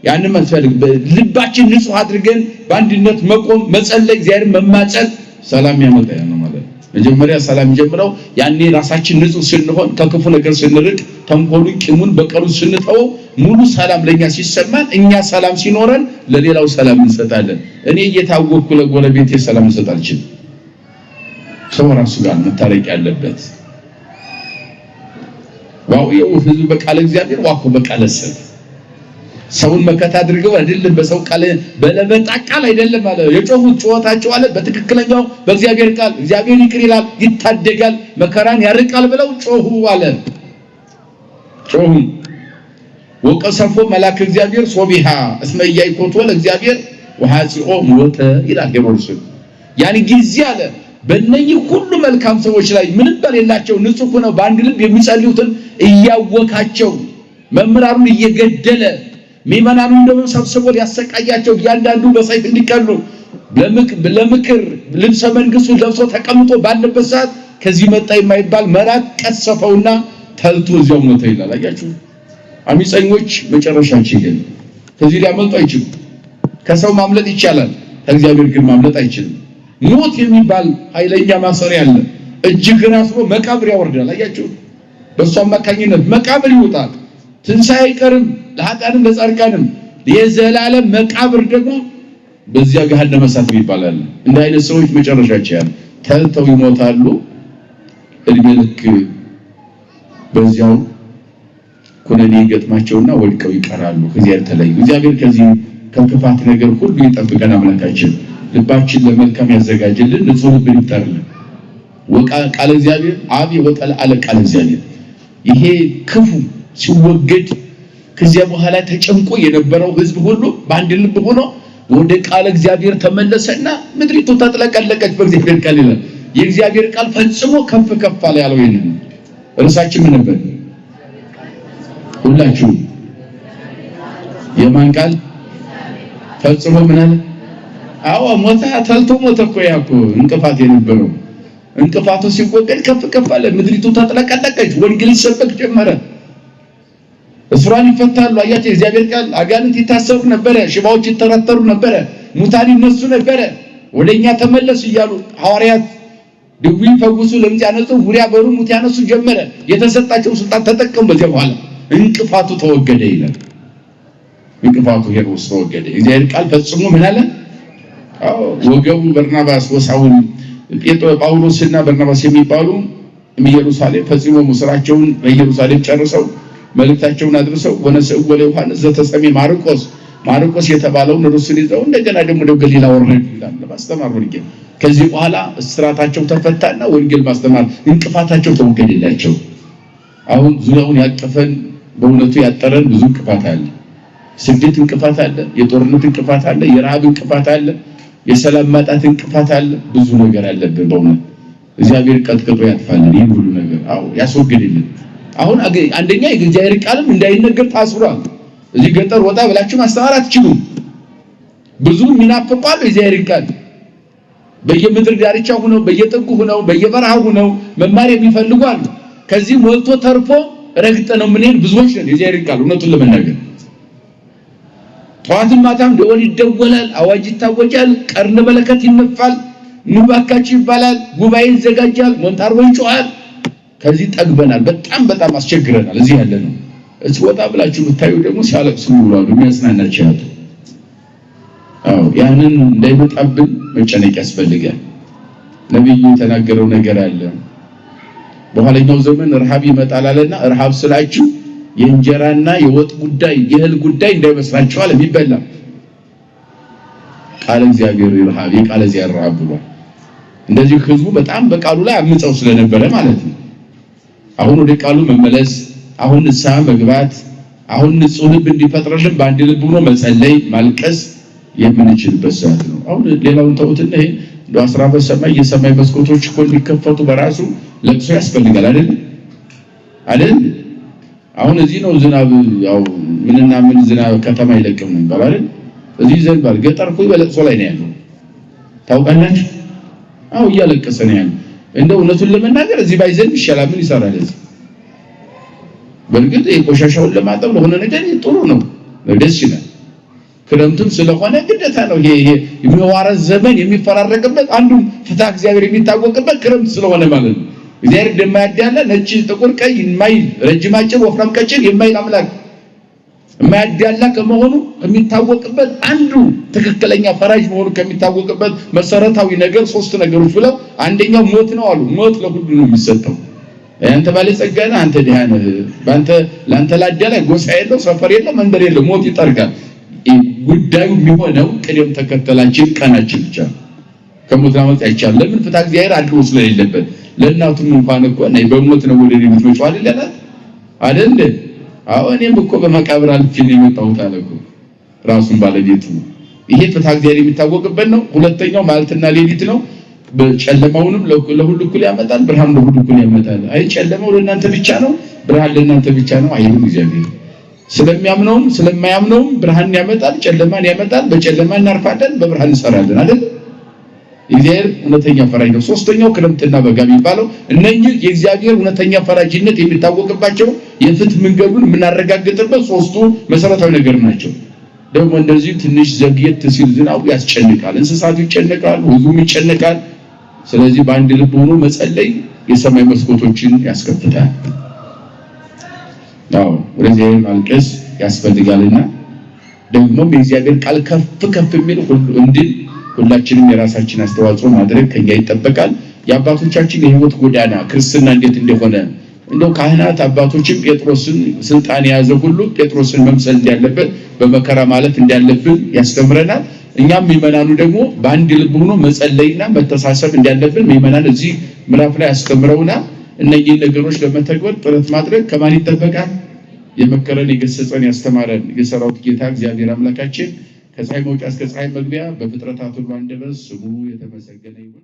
ያንን መስፈልግ ልባችን ንጹህ አድርገን በአንድነት መቆም፣ መጸለይ፣ እግዚአብሔርን መማጸን ሰላም ያመጣ ነው ማለት ነው። መጀመሪያ ሰላም ጀምረው ያኔ ራሳችን ንጹህ ስንሆን ከክፉ ነገር ስንርቅ ተንኮሉን ቂሙን በቀሉን ስንተው ሙሉ ሰላም ለኛ ሲሰማን እኛ ሰላም ሲኖረን ለሌላው ሰላም እንሰጣለን። እኔ እየታወቅኩ ለጎረቤቴ ሰላም እንሰጣልችን ሰው ራሱ ጋር መታረቅ ያለበት ዋው ህዝብ በቃለ እግዚአብሔር ዋኮ በቃለ ሰውን መከታ አድርገው አይደለም በሰው ቃል በለበጣ ቃል አይደለም አለ የጮሁት ጩኸታቸው አለ በትክክለኛው በእግዚአብሔር ቃል እግዚአብሔር ይቅር ይላል ይታደጋል መከራን ያርቃል ብለው ጮሁ አለ ጮሁ ወቀሰፎ መልአክ እግዚአብሔር ሶቢሃ እስመ ኢያይኮቶ ለእግዚአብሔር ወሐጺኦ ሞተ ይላል ሄሮድስ ያን ጊዜ አለ በእነኚህ ሁሉ መልካም ሰዎች ላይ ምንም በሌላቸው ንጹህ ሆነው በአንድ ልብ የሚጸልዩትን እያወካቸው መምራሩን እየገደለ ሚመናኑን ደግሞ ሰብስቦ ያሰቃያቸው ያንዳንዱ በሰይፍ እንዲቀሉ ለምክር ልብሰ መንግስቱ ለብሶ ተቀምጦ ባለበት ሰዓት ከዚህ መጣ የማይባል መልአክ ቀሰፈውና ተልቶ እዚያው ሞተ ይላል። አያችሁ አሚፀኞች መጨረሻቸው ይገኝ ከዚህ ሊያመልጡ አይችሉም። ከሰው ማምለጥ ይቻላል፣ ከእግዚአብሔር ግን ማምለጥ አይችልም። ሞት የሚባል ኃይለኛ ማሰሪያ አለ። እጅግን አስሮ መቃብር ያወርዳል። አያችሁ በእሱ አማካኝነት መቃብር ይወጣል። ትንሣኤ አይቀርም ለኃጥአንም ለጻድቃንም። የዘላለም መቃብር ደግሞ በዚያ ገሃነመ እሳት ይባላል። እንደ አይነት ሰዎች መጨረሻቸው ያለ ተልተው ይሞታሉ። እድሜ ልክ በዚያው ኩነኔ ይገጥማቸውና ወድቀው ይቀራሉ። ከዚያ ተለዩ። እግዚአብሔር ከዚህ ከክፋት ነገር ሁሉ ይጠብቀን። አምላካችን ልባችን ለመልካም ያዘጋጅልን፣ ንጹህ ልብ ይፍጠርልን። ቃለ እግዚአብሔር አብ ይወጣል አለ ቃለ እግዚአብሔር ይሄ ክፉ ሲወገድ ከዚያ በኋላ ተጨንቆ የነበረው ህዝብ ሁሉ በአንድ ልብ ሆኖ ወደ ቃል እግዚአብሔር ተመለሰና ምድሪቱ ተጥለቀለቀች በእግዚአብሔር ቃል ይላል። የእግዚአብሔር ቃል ፈጽሞ ከፍ ከፍ አለ ያለው ይሄን እርሳችን ምን ነበር? ሁላችሁ የማን ቃል ፈጽሞ ምን አለ? አዎ ሞታ ተልቶ ሞተ እኮ ያኮ እንቅፋት የነበረው እንቅፋቱ ሲወገድ ከፍ ከፍ አለ። ምድሪቱ ተጥለቀለቀች፣ ወንጌል ይሰበክ ጀመረ። እስራን ይፈታሉ። አያችሁ እግዚአብሔር ቃል አጋንንት ይታሰሩ ነበር፣ ሽባዎች ይተረተሩ ነበር፣ ሙታን ይነሱ ነበር። ወደኛ ተመለሱ እያሉ ሐዋርያት ድውይ ፈውሱ፣ ለምጽ ያነጹ፣ ውሪያ በሩ ሙት ያነሱ ጀመረ። የተሰጣቸው ስልጣን ተጠቀሙ። በዚያ በኋላ እንቅፋቱ ተወገደ ይላል። እንቅፋቱ ሄሮስ ተወገደ። እግዚአብሔር ቃል ፈጽሞ ምን አለ? አዎ ወገቡ በርናባስ ወሳውል ጳውሎስና በርናባስ የሚባሉ ኢየሩሳሌም ፈጽሞ ስራቸውን በኢየሩሳሌም ጨርሰው መልእክታቸውን አድርሰው ወነሰው ወለዮሐንስ ዘተሰሚ ማርቆስ የተባለውን ርሱን ይዘው እንደገና ደግሞ ወደ ገሊላ ወረዱ ይላል ለማስተማር ወንጌል። ከዚህ በኋላ እስራታቸው ተፈታና ወንጌል ማስተማር እንቅፋታቸው ተወገደላቸው። አሁን ዙሪያውን ያቀፈን በእውነቱ ያጠረን ብዙ እንቅፋት አለ። ስደት እንቅፋት አለ፣ የጦርነት እንቅፋት አለ፣ የረሃብ እንቅፋት አለ፣ የሰላም ማጣት እንቅፋት አለ። ብዙ ነገር አለብን። በእውነት እግዚአብሔር ቀጥቅጦ ያጥፋልን ይሄን ሁሉ ነገር። አዎ ያስወግድልን። አሁን አንደኛ የእግዚአብሔር ቃልም እንዳይነገር ታስሯል። እዚህ ገጠር ወጣ ብላችሁ ማስተማር አትችሉም። ብዙ ሚናፍቋል የእግዚአብሔር ቃል በየምድር ዳርቻ ሆነው በየጥጉ ሆነው በየበረሃው ሆነው መማር የሚፈልጉ አሉ። ከዚህ ሞልቶ ተርፎ ረግጠነው ምንሄድ ብዙዎች ነን። የእግዚአብሔር ቃል እውነቱን ለመናገር ጠዋትም ማታም ደወል ይደወላል፣ አዋጅ ይታወጃል፣ ቀርን መለከት ይነፋል፣ ንባካችሁ ይባላል፣ ጉባኤ ይዘጋጃል፣ ሞንታርቦ ይጮሃል። ከዚህ ጠግበናል። በጣም አስቸግረናል። እዚህ ያለ ነው። እዚህ ወጣ ብላችሁ ብታዩ ደግሞ ሲያለቅሱ ይውላሉ። የሚያጽናናቸው ያለ አዎ ያንን እንዳይመጣብን መጨነቅ ያስፈልጋል። ነብዩ የተናገረው ነገር አለ። በኋለኛው ዘመን ረሃብ ይመጣል አለና ረሃብ ስላችሁ የእንጀራና የወጥ ጉዳይ የእህል ጉዳይ እንዳይመስላችሁ አለ። የሚበላ ቃል እግዚአብሔር ረሃብ የቃል እግዚአብሔር ረሃብ ብሏል። እንደዚህ ህዝቡ በጣም በቃሉ ላይ አምፀው ስለነበረ ማለት ነው። አሁን ወደ ቃሉ መመለስ፣ አሁን ንስሐ መግባት፣ አሁን ንጹህ ልብ እንዲፈጥርልን በአንድ ልብ ሆኖ መጸለይ ማልቀስ የምንችልበት ሰዓት ነው። አሁን ሌላውን ተውትና ይሄ ለአስራ በሰማይ የሰማይ መስኮቶች እኮ እንዲከፈቱ በራሱ ለቅሶ ያስፈልጋል አይደል? አሁን እዚህ ነው ዝናብ ያው ምንና ምን ዝናብ ከተማ ይለቅም ነው ይባላል። እዚህ ዘንባል ገጠር እኮ በለቅሶ ላይ ነው ያለው ታውቃላችሁ። አው እያለቀሰ ነው ያለው። እንደው እውነቱን ለመናገር እዚህ ባይዘን ይሻላል። ምን ይሰራል እዚህ? በእርግጥ የቆሻሻውን ለማጠብ ለሆነ ነገር ጥሩ ነው፣ ደስ ይላል። ክረምቱም ስለሆነ ግዴታ ነው። ይሄ የሚዋረድ ዘመን የሚፈራረቅበት አንዱ ፍትሐ እግዚአብሔር የሚታወቅበት ክረምት ስለሆነ ማለት ነው። እግዚአብሔር እንደማያዳላ ነጭ ጥቁር ቀይ የማይል ረጅም አጭር ወፍራም ቀጭን የማይል አምላክ የማያዳላ ከመሆኑ የሚታወቅበት አንዱ ትክክለኛ ፈራጅ መሆኑ ከሚታወቅበት መሰረታዊ ነገር ሶስት ነገሮች ብለው አንደኛው ሞት ነው አሉ። ሞት ለሁሉ ነው የሚሰጠው። አንተ ባለጸጋ ነህ፣ አንተ ድሃ ነህ፣ ላንተ ላዳላ ጎሳ የለው ሰፈር የለው መንደር የለው ሞት ይጠርጋል። ጉዳዩ የሚሆነው ቅደም ተከተላችን ቀናችን ብቻ ከሞት ማምለጥ አይቻልም። ለምን ፍትሐ እግዚአብሔር አድሎ ስለሌለበት ለእናቱም እንኳን እኮ ነይ በሞት ነው ወደ ቤት መጫው አይደል? አዎ እኔም እኮ በመቃብር አልፌ ነው የመጣሁት አለ እኮ ራሱን ባለቤቱ። ይሄ ፍትሐ እግዚአብሔር የሚታወቅበት ነው። ሁለተኛው ማለትና ሌሊት ነው። በጨለማውንም ለሁሉ እኩል ያመጣል፣ ብርሃን ለሁሉ እኩል ያመጣል። አይ ጨለማው ለእናንተ ብቻ ነው፣ ብርሃን ለእናንተ ብቻ ነው አይልም እግዚአብሔር። ስለሚያምነውም ስለማያምነውም ብርሃን ያመጣል፣ ጨለማን ያመጣል። በጨለማ እናርፋለን፣ በብርሃን እንሰራለን አይደል? እግዚአብሔር እውነተኛ ፈራጅ ነው። ሶስተኛው ክረምትና በጋ የሚባለው እነኚህ የእግዚአብሔር እውነተኛ ፈራጅነት የሚታወቅባቸው የፍትህ መንገዱን የምናረጋግጥበት ሶስቱ መሰረታዊ ነገር ናቸው። ደግሞ እንደዚህ ትንሽ ዘግየት ሲል ዝናቡ ያስጨንቃል፣ እንስሳቱ ይጨነቃሉ፣ ህዝቡም ይጨነቃል። ስለዚህ በአንድ ልብ ሆኖ መጸለይ የሰማይ መስኮቶችን ያስከፍታል። አዎ ወደዚህ ማልቀስ ያስፈልጋልና ደግሞ የእግዚአብሔር ቃል ከፍ ከፍ የሚል ሁላችንም የራሳችን አስተዋጽኦ ማድረግ ከኛ ይጠበቃል። የአባቶቻችን የህይወት ጎዳና ክርስትና እንዴት እንደሆነ እንደው ካህናት አባቶችም ጴጥሮስን ስልጣን የያዘ ሁሉ ጴጥሮስን መምሰል እንዳለበት በመከራ ማለት እንዳለብን ያስተምረናል። እኛም ምእመናኑ ደግሞ በአንድ ልብ ሆኖ መጸለይና መተሳሰብ እንዳለብን ምእመናን እዚህ ምዕራፍ ላይ ያስተምረውናል። እነዚህ ነገሮች ለመተግበር ጥረት ማድረግ ከማን ይጠበቃል? የመከረን የገሰጸን ያስተማረን የሰራዊት ጌታ እግዚአብሔር አምላካችን ከፀሐይ መውጫ እስከ ፀሐይ መግቢያ በፍጥረታት ሁሉ አንደበት ስሙ የተመሰገነ ይሁን።